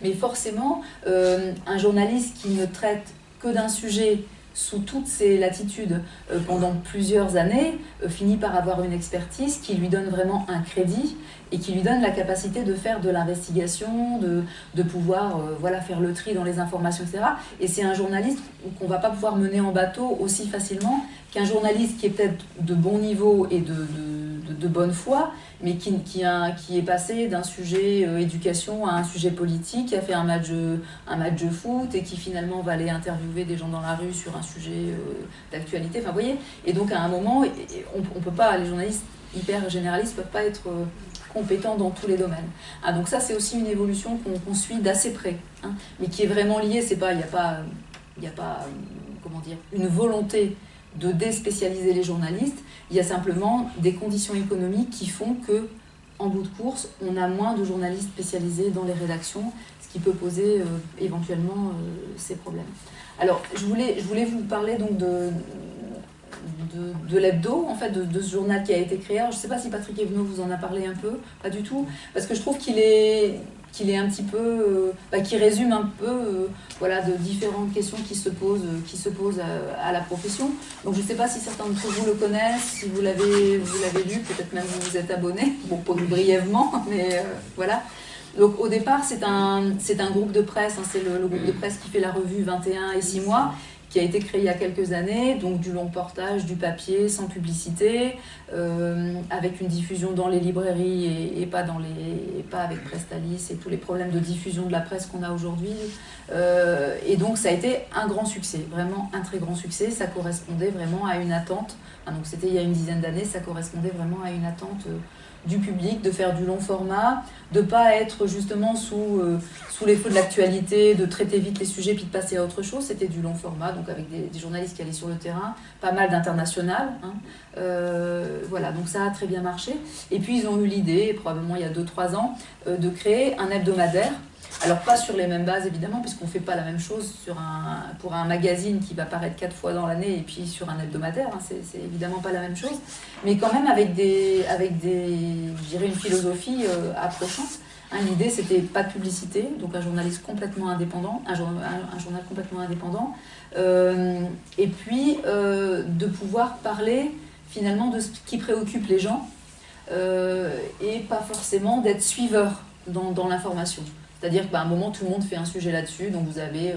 Mais forcément, un journaliste qui ne traite que d'un sujet sous toutes ses latitudes pendant plusieurs années, finit par avoir une expertise qui lui donne vraiment un crédit et qui lui donne la capacité de faire de l'investigation, de pouvoir faire le tri dans les informations, etc. Et c'est un journaliste qu'on ne va pas pouvoir mener en bateau aussi facilement qu'un journaliste qui est peut-être de bon niveau et de bonne foi, mais qui est passé d'un sujet éducation à un sujet politique, qui a fait un match de foot et qui finalement va aller interviewer des gens dans la rue sur un sujet d'actualité. Enfin, vous voyez, et donc à un moment, on peut pas, les journalistes hyper généralistes ne peuvent pas être compétents dans tous les domaines. Donc ça, c'est aussi une évolution qu'on suit d'assez près, mais qui est vraiment liée. Il n'y a pas comment dire, une volonté de déspécialiser les journalistes. Il y a simplement des conditions économiques qui font que, en bout de course, on a moins de journalistes spécialisés dans les rédactions, ce qui peut poser éventuellement ces problèmes. Alors, je voulais vous parler donc de l'hebdo, en fait, de ce journal qui a été créé. Alors, je ne sais pas si Patrick Evenot vous en a parlé un peu, pas du tout, parce que je trouve qu'il est un petit peu, qui résume un peu de différentes questions qui se posent à la profession. Donc je ne sais pas si certains d'entre vous le connaissent, si vous l'avez lu, peut-être même vous vous êtes abonné, bon, brièvement, mais voilà. Donc au départ, c'est un groupe de presse, c'est le groupe de presse qui fait la revue 21 et 6 mois, qui a été créé il y a quelques années, donc du long portage, du papier, sans publicité, avec une diffusion dans les librairies et pas avec Prestalis et tous les problèmes de diffusion de la presse qu'on a aujourd'hui. Et donc ça a été un grand succès, vraiment un très grand succès. Ça correspondait vraiment à une attente. Donc c'était il y a une dizaine d'années, ça correspondait vraiment à une attente du public, de faire du long format, de ne pas être justement sous les feux de l'actualité, de traiter vite les sujets puis de passer à autre chose. C'était du long format, donc avec des journalistes qui allaient sur le terrain, pas mal d'international. Voilà, donc ça a très bien marché. Et puis ils ont eu l'idée, probablement il y a 2-3 ans, de créer un hebdomadaire. Alors pas sur les mêmes bases évidemment, puisqu'on ne fait pas la même chose pour un magazine qui va paraître 4 fois dans l'année et puis sur un hebdomadaire, c'est évidemment pas la même chose, mais quand même avec je dirais une philosophie approchante. L'idée c'était pas de publicité, donc un journaliste complètement indépendant, un journal complètement indépendant, et puis de pouvoir parler finalement de ce qui préoccupe les gens, et pas forcément d'être suiveur dans l'information. C'est-à-dire qu'à un moment, tout le monde fait un sujet là-dessus. Donc vous avez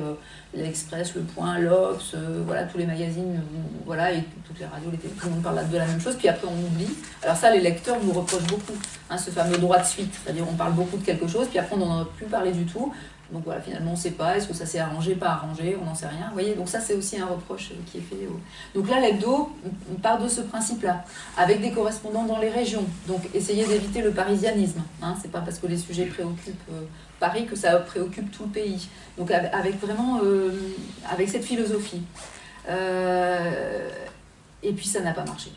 l'Express, Le Point, l'Obs, voilà, tous les magazines, voilà, et toutes les radios, les télé, tout le monde parle de la même chose. Puis après, on oublie. Alors ça, les lecteurs nous reprochent beaucoup, hein, ce fameux droit de suite. C'est-à-dire on parle beaucoup de quelque chose, puis après, on n'en a plus parlé du tout. Donc voilà, finalement, on ne sait pas, est-ce que ça s'est arrangé, pas arrangé, on n'en sait rien. Vous voyez, donc ça, c'est aussi un reproche qui est fait. Donc là, l'hebdo, on part de ce principe-là, avec des correspondants dans les régions. Donc essayez d'éviter le parisianisme. Hein, c'est pas parce que les sujets préoccupent Paris que ça préoccupe tout le pays. Donc avec vraiment, avec cette philosophie. Et puis ça n'a pas marché.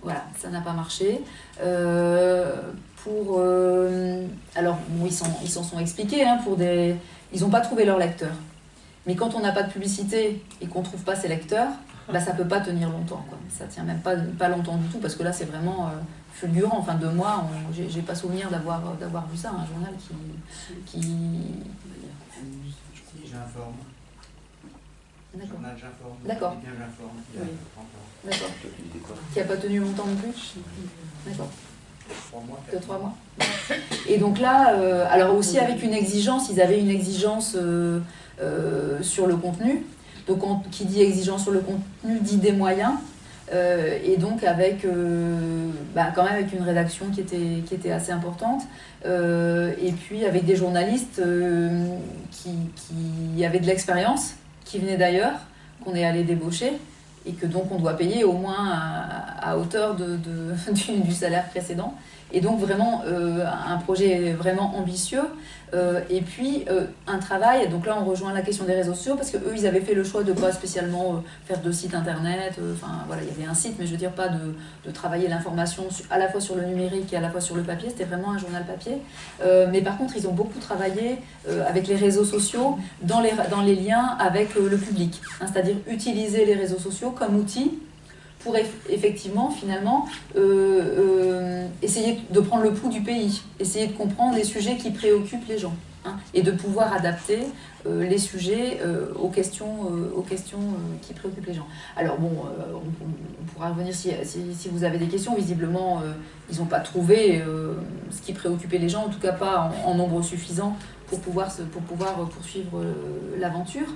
Voilà, ça n'a pas marché. Alors, bon, ils s'en sont expliqués, hein, ils n'ont pas trouvé leurs lecteurs. Mais quand on n'a pas de publicité et qu'on ne trouve pas ses lecteurs, bah, ça ne peut pas tenir longtemps, quoi. Ça ne tient même pas longtemps du tout, parce que là, c'est vraiment fulgurant. Enfin, 2 mois, j'ai pas souvenir d'avoir vu ça, un journal qui... J'informe. D'accord. J'informe. D'accord. Bien, j'informe. Oui. D'accord. Qui n'a pas tenu longtemps non plus. D'accord. 3 mois. De 3 mois. Et donc là, alors aussi avec une exigence, ils avaient une exigence sur le contenu. Donc qui dit exigence sur le contenu dit des moyens. Et donc avec quand même avec une rédaction qui était assez importante. Et puis avec des journalistes qui avaient de l'expérience, qui venaient d'ailleurs, qu'on est allé débaucher. Et que donc on doit payer au moins à hauteur du salaire précédent. Et donc vraiment un projet vraiment ambitieux. Et puis un travail, donc là on rejoint la question des réseaux sociaux, parce qu'eux ils avaient fait le choix de ne pas spécialement faire de site internet, enfin voilà, il y avait un site, mais je veux dire pas de travailler l'information à la fois sur le numérique et à la fois sur le papier, c'était vraiment un journal papier. Mais par contre ils ont beaucoup travaillé avec les réseaux sociaux, dans les liens avec le public, hein, c'est-à-dire utiliser les réseaux sociaux comme outil pour effectivement, finalement, essayer de prendre le pouls du pays, essayer de comprendre les sujets qui préoccupent les gens, hein, et de pouvoir adapter les sujets aux questions qui préoccupent les gens. Alors bon, on pourra revenir si vous avez des questions. Visiblement, ils n'ont pas trouvé ce qui préoccupait les gens, en tout cas pas en nombre suffisant pour pouvoir poursuivre l'aventure.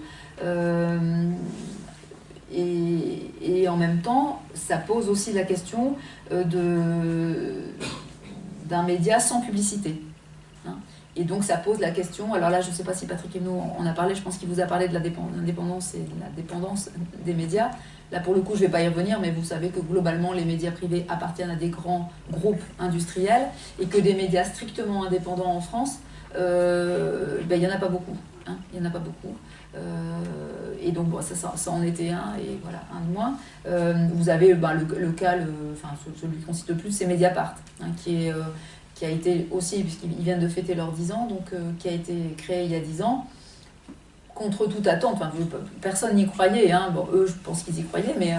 Et en même temps, ça pose aussi la question d'un média sans publicité. Hein. Et donc ça pose la question, alors là je ne sais pas si Patrick Hénault en a parlé, je pense qu'il vous a parlé de l'indépendance et de la dépendance des médias. Là pour le coup je ne vais pas y revenir, mais vous savez que globalement les médias privés appartiennent à des grands groupes industriels et que des médias strictement indépendants en France, il n'y en a pas beaucoup. Hein, il n'y en a pas beaucoup. Et donc bon, ça en était un, et voilà, un de moins. Vous avez le cas, celui qu'on cite le plus, c'est Mediapart, hein, qui a été aussi, puisqu'ils viennent de fêter leurs 10 ans, donc qui a été créé il y a 10 ans, contre toute attente. Enfin, personne n'y croyait, hein. Bon, eux je pense qu'ils y croyaient, mais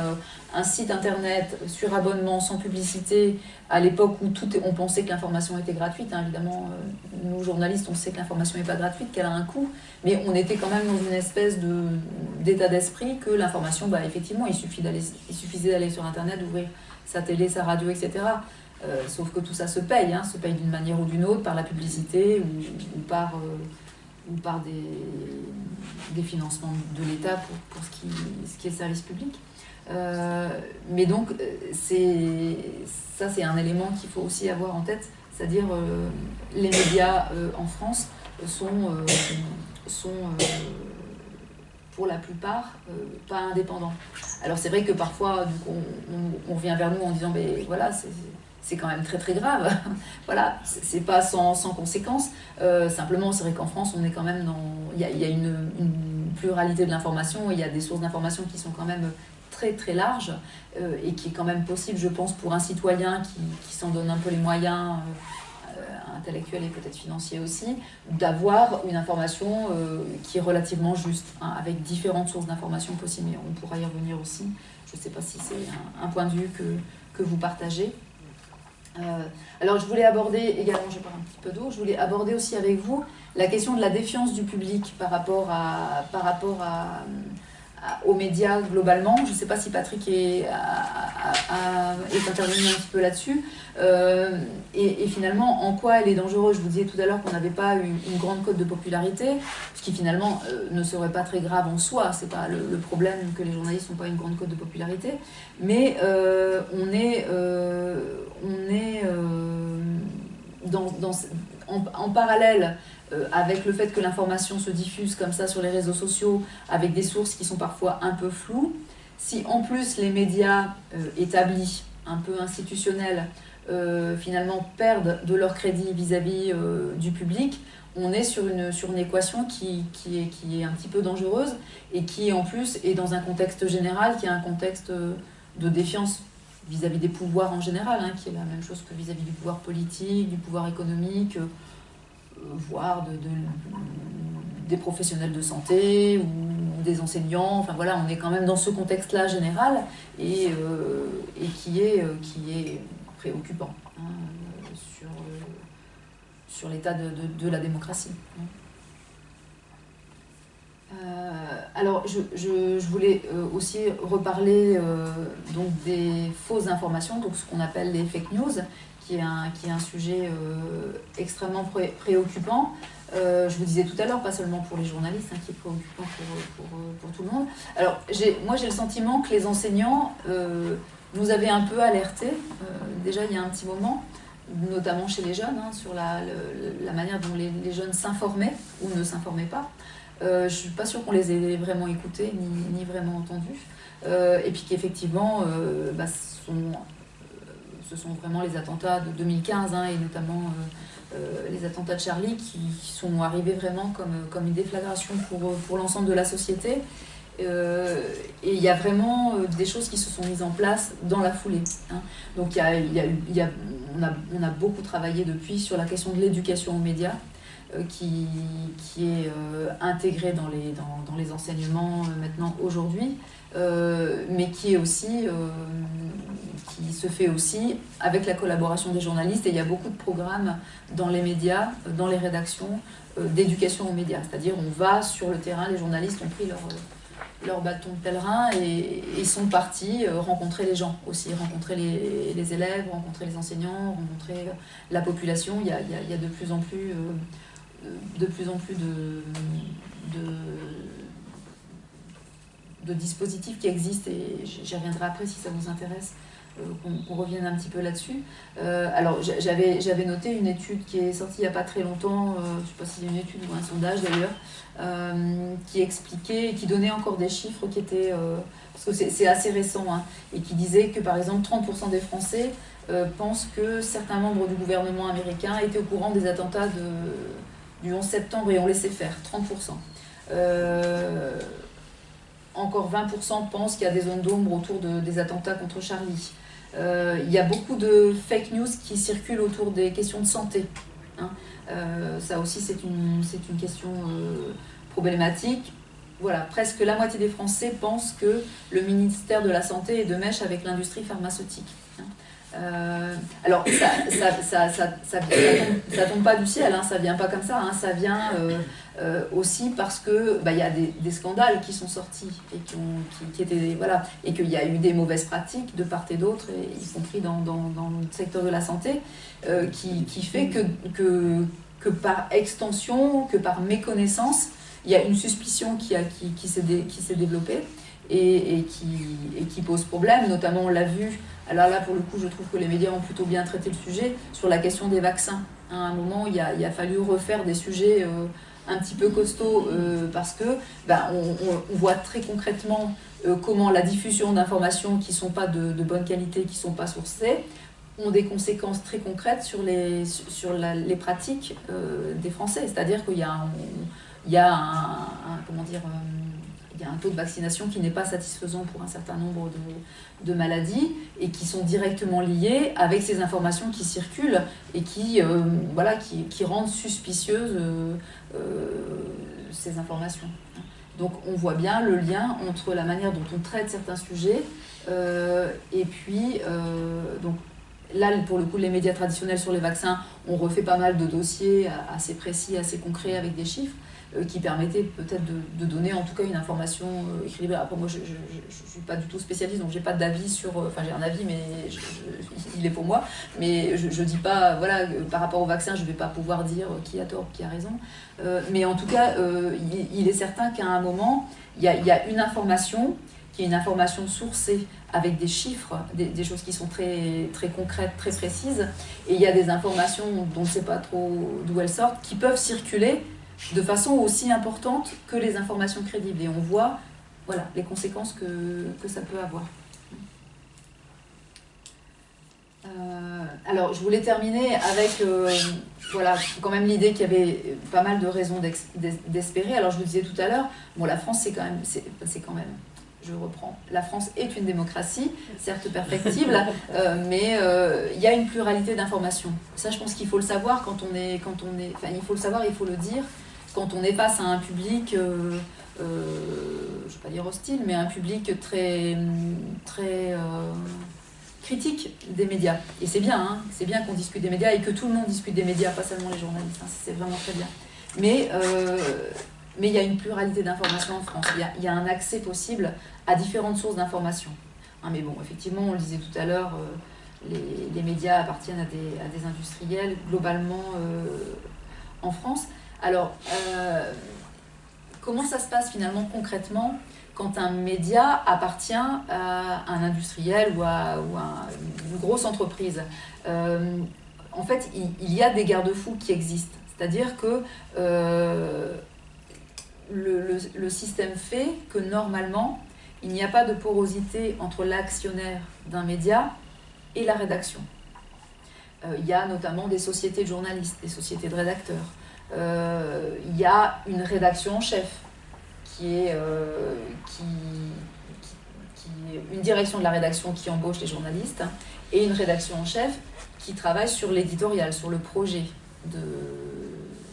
un site internet sur abonnement, sans publicité, à l'époque où on pensait que l'information était gratuite, hein, évidemment, nous journalistes on sait que l'information n'est pas gratuite, qu'elle a un coût, mais on était quand même dans une espèce d'état d'esprit que l'information, effectivement, il suffisait d'aller sur internet, d'ouvrir sa télé, sa radio, etc. Sauf que tout ça se paye d'une manière ou d'une autre, par la publicité ou par des financements de l'État pour ce qui est service public. Mais donc, ça c'est un élément qu'il faut aussi avoir en tête, c'est-à-dire les médias en France sont pour la plupart pas indépendants. Alors c'est vrai que parfois on vient vers nous en disant voilà, c'est quand même très très grave. Voilà, c'est pas sans conséquence. Simplement, c'est vrai qu'en France, on est quand même il y a une pluralité de l'information, il y a des sources d'information qui sont quand même très très larges et qui est quand même possible, je pense, pour un citoyen qui s'en donne un peu les moyens intellectuels et peut-être financiers aussi, d'avoir une information qui est relativement juste, hein, avec différentes sources d'information possibles. Mais on pourra y revenir aussi. Je ne sais pas si c'est un point de vue que vous partagez. Alors je voulais aborder également, je parle un petit peu d'eau, je voulais aborder aussi avec vous la question de la défiance du public par rapport à aux médias globalement. Je ne sais pas si Patrick est intervenu un petit peu là-dessus. Et finalement, en quoi elle est dangereuse? Je vous disais tout à l'heure qu'on n'avait pas eu une grande cote de popularité, ce qui finalement ne serait pas très grave en soi. C'est pas le problème que les journalistes n'ont pas une grande cote de popularité. Mais on est en parallèle avec le fait que l'information se diffuse comme ça sur les réseaux sociaux, avec des sources qui sont parfois un peu floues. Si en plus les médias établis, un peu institutionnels, finalement perdent de leur crédit vis-à-vis du public, on est sur une équation qui est un petit peu dangereuse et qui en plus est dans un contexte général, qui est un contexte de défiance vis-à-vis des pouvoirs en général, hein, qui est la même chose que vis-à-vis du pouvoir politique, du pouvoir économique, voire des professionnels de santé ou des enseignants. Enfin voilà, on est quand même dans ce contexte-là général et qui est préoccupant, hein, sur l'état de la démocratie. Alors, je voulais aussi reparler donc des fausses informations, donc ce qu'on appelle les fake news, qui est un sujet extrêmement préoccupant. Je vous disais tout à l'heure, pas seulement pour les journalistes, hein, qui est préoccupant pour tout le monde. Alors, moi, j'ai le sentiment que les enseignants nous avaient un peu alertés, déjà il y a un petit moment, notamment chez les jeunes, hein, sur la manière dont les jeunes s'informaient ou ne s'informaient pas. Je ne suis pas sûre qu'on les ait vraiment écoutés ni vraiment entendus. Et puis qu'effectivement, ce sont vraiment les attentats de 2015, hein, et notamment les attentats de Charlie qui sont arrivés vraiment comme une déflagration pour l'ensemble de la société. Et il y a vraiment des choses qui se sont mises en place dans la foulée, hein. Donc on a beaucoup travaillé depuis sur la question de l'éducation aux médias, qui est intégrée dans les enseignements maintenant aujourd'hui, mais qui se fait aussi avec la collaboration des journalistes. Et il y a beaucoup de programmes dans les médias, dans les rédactions, d'éducation aux médias. C'est-à-dire on va sur le terrain, les journalistes ont pris leur bâton de pèlerin et ils sont partis rencontrer les gens aussi, rencontrer les élèves, rencontrer les enseignants, rencontrer la population. Il y a de plus en plus de dispositifs qui existent, et j'y reviendrai après si ça vous intéresse, qu'on revienne un petit peu là-dessus. Alors j'avais noté une étude qui est sortie il n'y a pas très longtemps, je ne sais pas si c'est une étude ou un sondage d'ailleurs, qui expliquait, qui donnait encore des chiffres qui étaient, parce que c'est assez récent, hein, et qui disait que par exemple 30% des Français pensent que certains membres du gouvernement américain étaient au courant des attentats du 11 septembre et ont laissé faire, 30%. Encore 20% pensent qu'il y a des zones d'ombre autour des attentats contre Charlie. Il y a beaucoup de fake news qui circulent autour des questions de santé, hein. Ça aussi, c'est une question problématique. Voilà, presque la moitié des Français pensent que le ministère de la Santé est de mèche avec l'industrie pharmaceutique, hein. Alors, ça tombe pas du ciel, hein, ça vient pas comme ça, hein, ça vient aussi parce que y a des scandales qui sont sortis et qui étaient, voilà, et qu'il y a eu des mauvaises pratiques de part et d'autre, y compris dans le secteur de la santé, qui fait que par extension, que par méconnaissance, il y a une suspicion qui s'est développée et qui pose problème. Notamment, on l'a vu, alors là pour le coup je trouve que les médias ont plutôt bien traité le sujet, sur la question des vaccins. À un moment il a fallu refaire des sujets un petit peu costauds, parce que on voit très concrètement comment la diffusion d'informations qui ne sont pas de bonne qualité, qui ne sont pas sourcées, ont des conséquences très concrètes sur les pratiques des Français. C'est-à-dire qu'il y a un taux de vaccination qui n'est pas satisfaisant pour un certain nombre de maladies et qui sont directement liées avec ces informations qui circulent et qui rendent suspicieuses ces informations. Donc on voit bien le lien entre la manière dont on traite certains sujets et puis donc là, pour le coup, les médias traditionnels sur les vaccins, on refait pas mal de dossiers assez précis, assez concrets avec des chiffres. qui permettait peut-être de donner en tout cas une information équilibrée. Après moi je ne suis pas du tout spécialiste, donc j'ai pas d'avis sur... Enfin j'ai un avis, mais il est pour moi. Mais je dis pas, voilà, par rapport au vaccin, je vais pas pouvoir dire qui a tort, qui a raison. Mais en tout cas, il est certain qu'à un moment, il y a une information qui est une information sourcée avec des chiffres, des choses qui sont très, très concrètes, très précises, et il y a des informations dont on ne sait pas trop d'où elles sortent, qui peuvent circuler de façon aussi importante que les informations crédibles. Et on voit, voilà, les conséquences que ça peut avoir. Alors, je voulais terminer avec, voilà, quand même l'idée qu'il y avait pas mal de raisons d'espérer. Alors, je vous disais tout à l'heure, bon, la France, c'est quand même, je reprends, la France est une démocratie, certes perfectible, mais il y a une pluralité d'informations. Ça, je pense qu'il faut le savoir enfin, il faut le savoir, il faut le dire, quand on est face à un public, je ne vais pas dire hostile, mais un public très, très critique des médias. Et c'est bien qu'on discute des médias et que tout le monde discute des médias, pas seulement les journalistes, hein, c'est vraiment très bien. Mais il y a une pluralité d'informations en France. Il y a un accès possible à différentes sources d'informations. Hein, mais bon, effectivement, on le disait tout à l'heure, les médias appartiennent à des industriels, globalement en France. Alors, comment ça se passe finalement concrètement quand un média appartient à un industriel ou à une grosse entreprise? En fait, il y a des garde-fous qui existent. C'est-à-dire que le système fait que normalement, il n'y a pas de porosité entre l'actionnaire d'un média et la rédaction. Il y a notamment des sociétés de journalistes, des sociétés de rédacteurs. Il y a une rédaction en chef qui est une direction de la rédaction qui embauche les journalistes, hein, et une rédaction en chef qui travaille sur l'éditorial, sur le projet,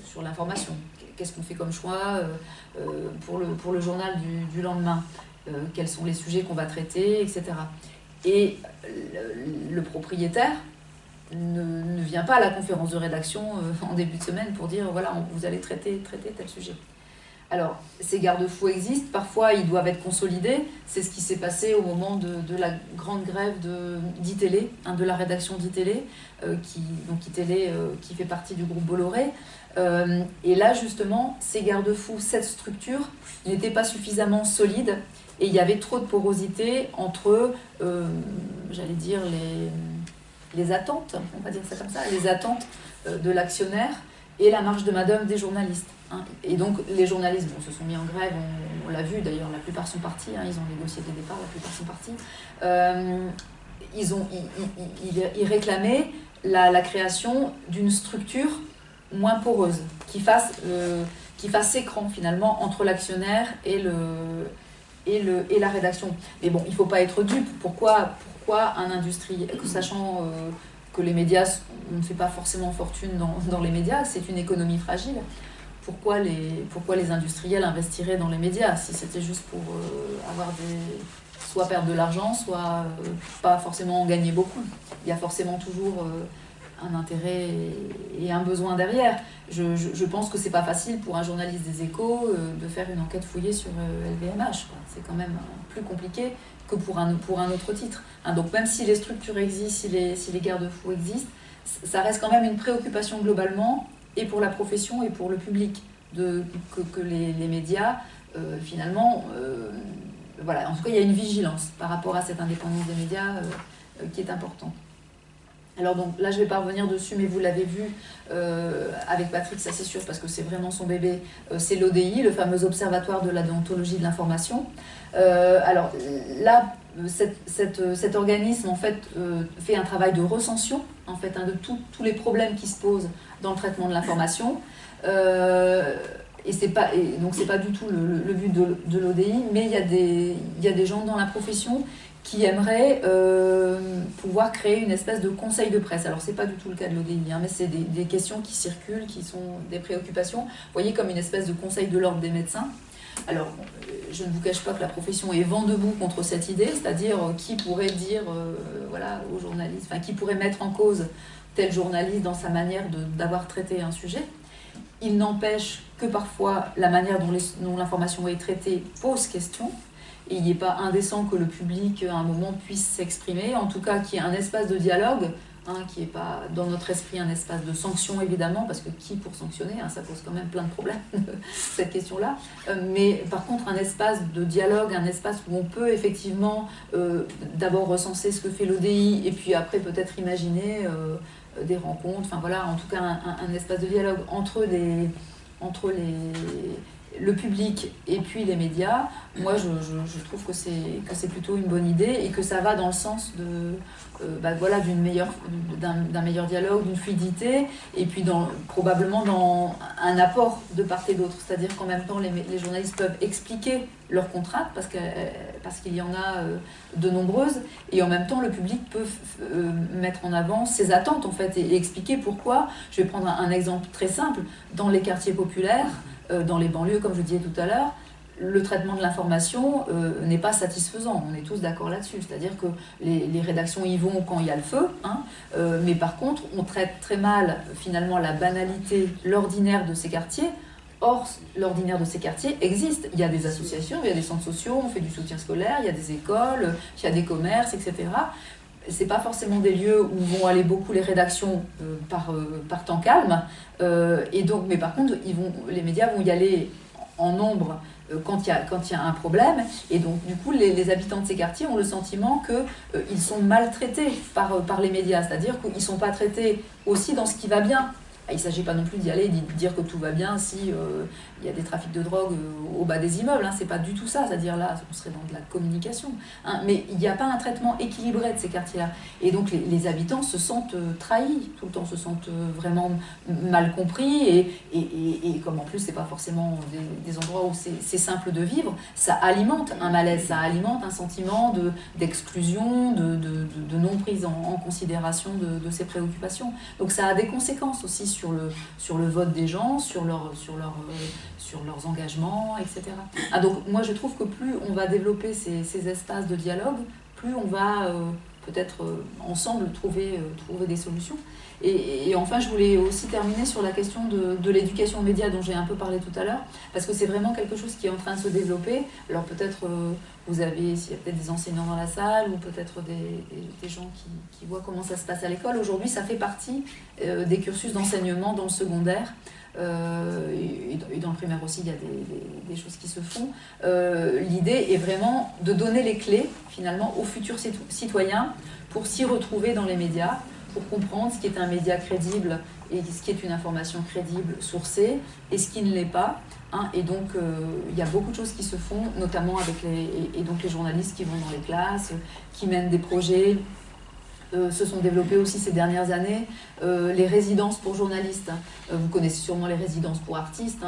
sur l'information. Qu'est-ce qu'on fait comme choix pour le journal du lendemain, quels sont les sujets qu'on va traiter, etc. Et le propriétaire ne vient pas à la conférence de rédaction en début de semaine pour dire voilà, vous allez traiter tel sujet. Alors, ces garde-fous existent, parfois ils doivent être consolidés. C'est ce qui s'est passé au moment de la grande grève d'ITélé, hein, de la rédaction d'ITélé, qui fait partie du groupe Bolloré. Et là, justement, ces garde-fous, cette structure, n'était pas suffisamment solide et il y avait trop de porosité entre, j'allais dire, les attentes, on va dire ça comme ça, les attentes de l'actionnaire et la marge de manœuvre des journalistes. Hein. Et donc les journalistes se sont mis en grève, on l'a vu d'ailleurs, la plupart sont partis, hein, ils ont négocié des départs, la plupart sont partis. Ils réclamaient la création d'une structure moins poreuse, qui fasse écran finalement entre l'actionnaire et la rédaction. Mais bon, il ne faut pas être dupe. Pourquoi un industriel, sachant que les médias, on ne fait pas forcément fortune dans les médias, c'est une économie fragile. Pourquoi les industriels investiraient dans les médias si c'était juste pour soit perdre de l'argent, soit pas forcément en gagner beaucoup. Il y a forcément toujours un intérêt et un besoin derrière. Je pense que c'est pas facile pour un journaliste des Échos de faire une enquête fouillée sur LVMH. C'est quand même plus compliqué que pour un autre titre. Hein, donc même si les structures existent, si les garde-fous existent, ça reste quand même une préoccupation globalement, et pour la profession et pour le public, que les médias, finalement, voilà, en tout cas il y a une vigilance par rapport à cette indépendance des médias qui est importante. Alors donc là je ne vais pas revenir dessus, mais vous l'avez vu avec Patrick, ça c'est sûr, parce que c'est vraiment son bébé, c'est l'ODI, le fameux Observatoire de la déontologie de l'information. Alors là, cet organisme en fait fait un travail de recension en fait, hein, de tous les problèmes qui se posent dans le traitement de l'information. Donc c'est pas du tout le but de l'ODI, mais il y a des gens dans la profession qui aimeraient pouvoir créer une espèce de conseil de presse. Alors c'est pas du tout le cas de l'ODI, hein, mais c'est des questions qui circulent, qui sont des préoccupations. Vous voyez, comme une espèce de conseil de l'ordre des médecins. Alors, je ne vous cache pas que la profession est vent debout contre cette idée, c'est-à-dire qui pourrait dire voilà, aux journalistes, enfin qui pourrait mettre en cause tel journaliste dans sa manière d'avoir traité un sujet. Il n'empêche que parfois la manière dont l'information est traitée pose question, et il n'est pas indécent que le public, à un moment, puisse s'exprimer, en tout cas qu'il y ait un espace de dialogue, qui n'est pas dans notre esprit un espace de sanction, évidemment, parce que qui pour sanctionner, ça pose quand même plein de problèmes, cette question-là. Mais par contre, un espace de dialogue, un espace où on peut effectivement d'abord recenser ce que fait l'ODI, et puis après peut-être imaginer des rencontres, enfin voilà, en tout cas un espace de dialogue entre le public et puis les médias. Moi, je trouve que c'est plutôt une bonne idée et que ça va dans le sens voilà, d'un meilleur dialogue, d'une fluidité, et puis probablement dans un apport de part et d'autre. C'est-à-dire qu'en même temps, les journalistes peuvent expliquer leurs contraintes, parce qu'il y en a de nombreuses, et en même temps, le public peut mettre en avant ses attentes, en fait, et expliquer pourquoi. Je vais prendre un exemple très simple. Dans les quartiers populaires, dans les banlieues, comme je disais tout à l'heure, le traitement de l'information n'est pas satisfaisant. On est tous d'accord là-dessus. C'est-à-dire que les rédactions y vont quand il y a le feu, mais par contre, on traite très mal, finalement, la banalité, l'ordinaire de ces quartiers. Or, l'ordinaire de ces quartiers existe. Il y a des associations, il y a des centres sociaux, on fait du soutien scolaire, il y a des écoles, il y a des commerces, etc. C'est pas forcément des lieux où vont aller beaucoup les rédactions par temps calme, et donc, mais par contre les médias vont y aller en nombre quand il y a un problème, et donc du coup les habitants de ces quartiers ont le sentiment qu'ils sont maltraités par les médias, c'est-à-dire qu'ils ne sont pas traités aussi dans ce qui va bien. Il ne s'agit pas non plus d'y aller et de dire que tout va bien si il y a des trafics de drogue au bas des immeubles. C'est pas du tout ça. C'est-à-dire là, on serait dans de la communication. Mais il n'y a pas un traitement équilibré de ces quartiers-là. Et donc les habitants se sentent trahis tout le temps, se sentent vraiment mal compris. Et comme en plus, c'est pas forcément des endroits où c'est simple de vivre, ça alimente un malaise, ça alimente un sentiment d'exclusion, de non-prise en considération de ces préoccupations. Donc ça a des conséquences aussi sur le vote des gens, sur leurs engagements, etc. Donc moi je trouve que plus on va développer ces espaces de dialogue, plus on va peut-être ensemble trouver des solutions. Et enfin, je voulais aussi terminer sur la question de l'éducation aux médias dont j'ai un peu parlé tout à l'heure, parce que c'est vraiment quelque chose qui est en train de se développer. Alors peut-être s'il y a peut-être des enseignants dans la salle, ou peut-être des gens qui voient comment ça se passe à l'école. Aujourd'hui, ça fait partie des cursus d'enseignement dans le secondaire. Et dans le primaire aussi, il y a des choses qui se font. L'idée est vraiment de donner les clés, finalement, aux futurs citoyens pour s'y retrouver dans les médias, pour comprendre ce qui est un média crédible et ce qui est une information crédible, sourcée, et ce qui ne l'est pas. Et donc, il y a beaucoup de choses qui se font, notamment avec les journalistes qui vont dans les classes, qui mènent des projets. Se sont développées aussi ces dernières années les résidences pour journalistes. Vous connaissez sûrement les résidences pour artistes.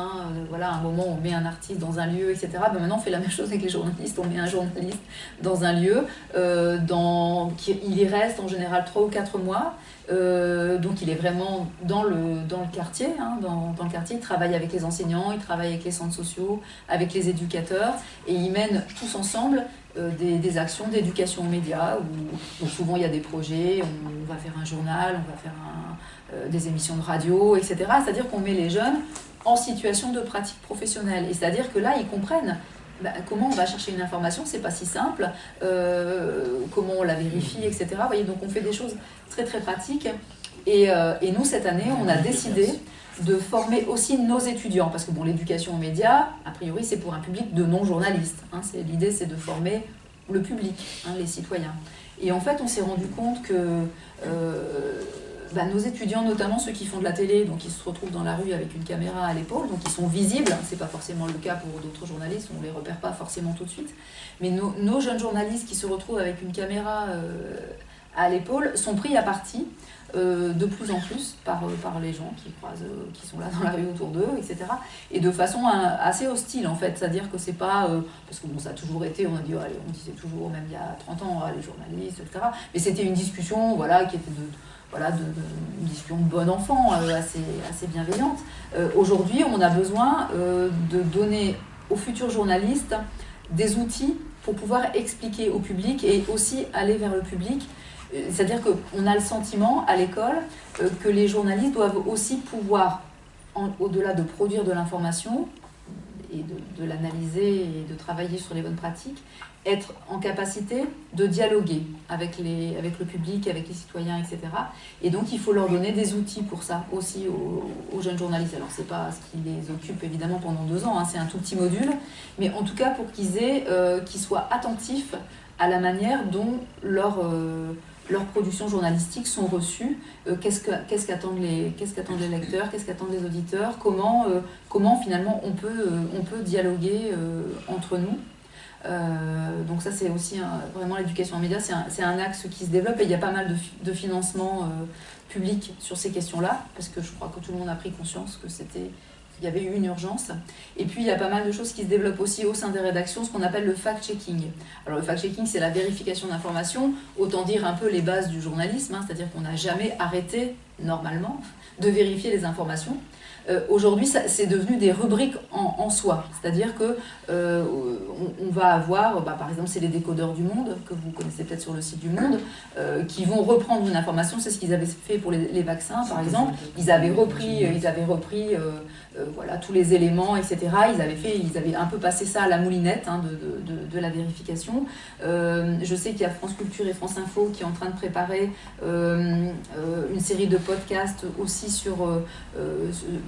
Voilà, à un moment, on met un artiste dans un lieu, etc. Maintenant, on fait la même chose avec les journalistes. On met un journaliste dans un lieu. Il y reste en général 3 ou 4 mois. Donc, il est vraiment dans le quartier. Dans le quartier, il travaille avec les enseignants, il travaille avec les centres sociaux, avec les éducateurs. Et ils mènent tous ensemble des actions d'éducation aux médias, où souvent il y a des projets, on va faire un journal, on va faire des émissions de radio, etc. C'est-à-dire qu'on met les jeunes en situation de pratique professionnelle. Et c'est-à-dire que là, ils comprennent comment on va chercher une information, c'est pas si simple, comment on la vérifie, etc. Vous voyez, donc on fait des choses très très pratiques. Et nous, cette année, on a décidé de former aussi nos étudiants, parce que l'éducation aux médias, a priori, c'est pour un public de non-journalistes. L'idée, c'est de former le public, les citoyens. Et en fait, on s'est rendu compte que nos étudiants, notamment ceux qui font de la télé, donc ils se retrouvent dans la rue avec une caméra à l'épaule, donc ils sont visibles, c'est pas forcément le cas pour d'autres journalistes, on les repère pas forcément tout de suite, mais nos jeunes journalistes qui se retrouvent avec une caméra à l'épaule sont pris à partie de plus en plus par les gens qui sont là dans la rue autour d'eux, etc. Et de façon assez hostile, en fait. C'est-à-dire que c'est pas... parce que ça a toujours été, on disait toujours, même il y a 30 ans, les journalistes, etc. Mais c'était une discussion, qui était une discussion de bon enfant, assez bienveillante. Aujourd'hui, on a besoin de donner aux futurs journalistes des outils pour pouvoir expliquer au public et aussi aller vers le public. C'est-à-dire qu'on a le sentiment à l'école que les journalistes doivent aussi pouvoir au-delà de produire de l'information et de l'analyser et de travailler sur les bonnes pratiques, être en capacité de dialoguer avec le public, avec les citoyens, etc. Et donc, il faut leur donner des outils pour ça aussi aux jeunes journalistes. Alors, c'est pas ce qui les occupe évidemment pendant 2 ans, hein, c'est un tout petit module, mais en tout cas pour qu'ils soient attentifs à la manière dont leurs productions journalistiques sont reçues, qu'est-ce qu'attendent les lecteurs, qu'est-ce qu'attendent les auditeurs, comment finalement on peut dialoguer entre nous. Donc ça c'est aussi vraiment l'éducation en médias, c'est un axe qui se développe et il y a pas mal de financement public sur ces questions-là, parce que je crois que tout le monde a pris conscience qu'il y avait eu une urgence. Et puis il y a pas mal de choses qui se développent aussi au sein des rédactions, ce qu'on appelle le fact-checking. Alors le fact-checking, c'est la vérification d'informations, autant dire un peu les bases du journalisme, hein, c'est-à-dire qu'on n'a jamais arrêté, normalement, de vérifier les informations. Aujourd'hui, c'est devenu des rubriques en soi, c'est-à-dire que on va avoir, par exemple, c'est les décodeurs du Monde, que vous connaissez peut-être sur le site du Monde, qui vont reprendre une information, c'est ce qu'ils avaient fait pour les vaccins, par exemple. Ils avaient repris voilà, tous les éléments, etc. Ils avaient un peu passé ça à la moulinette, hein, de la vérification. Je sais qu'il y a France Culture et France Info qui est en train de préparer une série de podcasts aussi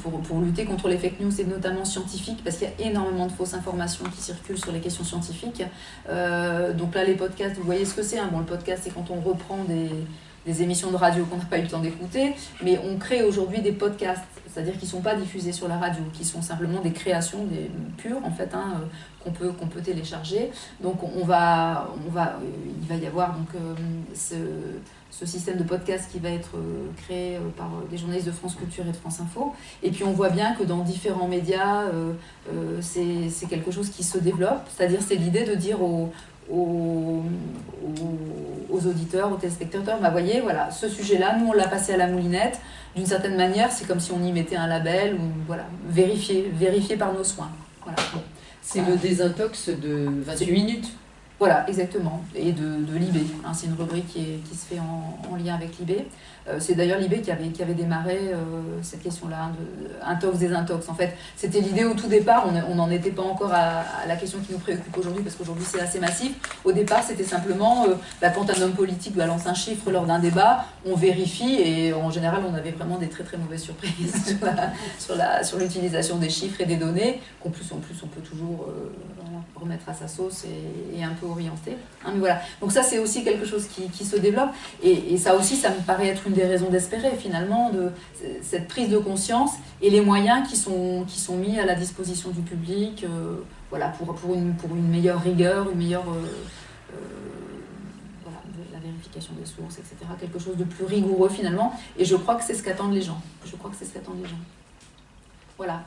pour lutter contre les fake news, et notamment scientifiques, parce qu'il y a énormément de fausses informations qui circulent sur les questions scientifiques. Donc là, les podcasts, vous voyez ce que c'est, hein. Bon, le podcast, c'est quand on reprend des émissions de radio qu'on n'a pas eu le temps d'écouter, mais on crée aujourd'hui des podcasts, c'est-à-dire qui ne sont pas diffusés sur la radio, qui sont simplement des créations pures, en fait, hein, qu'on peut télécharger. Donc il va y avoir donc, ce système de podcast qui va être créé par des journalistes de France Culture et de France Info. Et puis on voit bien que dans différents médias, c'est quelque chose qui se développe, c'est-à-dire c'est l'idée de dire aux auditeurs, aux téléspectateurs, bah voyez, voilà, ce sujet-là, nous on l'a passé à la moulinette. D'une certaine manière, c'est comme si on y mettait un label, ou voilà, vérifié par nos soins. Voilà. Bon. C'est le désintox de 28 minutes. Voilà, exactement. Et de l'IB. Hein, c'est une rubrique qui se fait en lien avec l'IB. C'est d'ailleurs l'IB qui avait démarré cette question-là, hein, intox, désintox. En fait, c'était l'idée au tout départ, on n'en était pas encore à la question qui nous préoccupe aujourd'hui, parce qu'aujourd'hui c'est assez massif. Au départ, c'était simplement, quand un homme politique balance un chiffre lors d'un débat, on vérifie, et en général, on avait vraiment des très très mauvaises surprises sur l'utilisation des chiffres et des données, qu'en plus on peut toujours remettre à sa sauce et un peu orienter. Hein, mais voilà. Donc ça, c'est aussi quelque chose qui se développe, et ça aussi, ça me paraît être une des raisons d'espérer finalement, de cette prise de conscience et les moyens qui sont mis à la disposition du public, voilà, pour une meilleure rigueur, une meilleure voilà, la vérification des sources, etc. Quelque chose de plus rigoureux finalement, et je crois que c'est ce qu'attendent les gens. Voilà.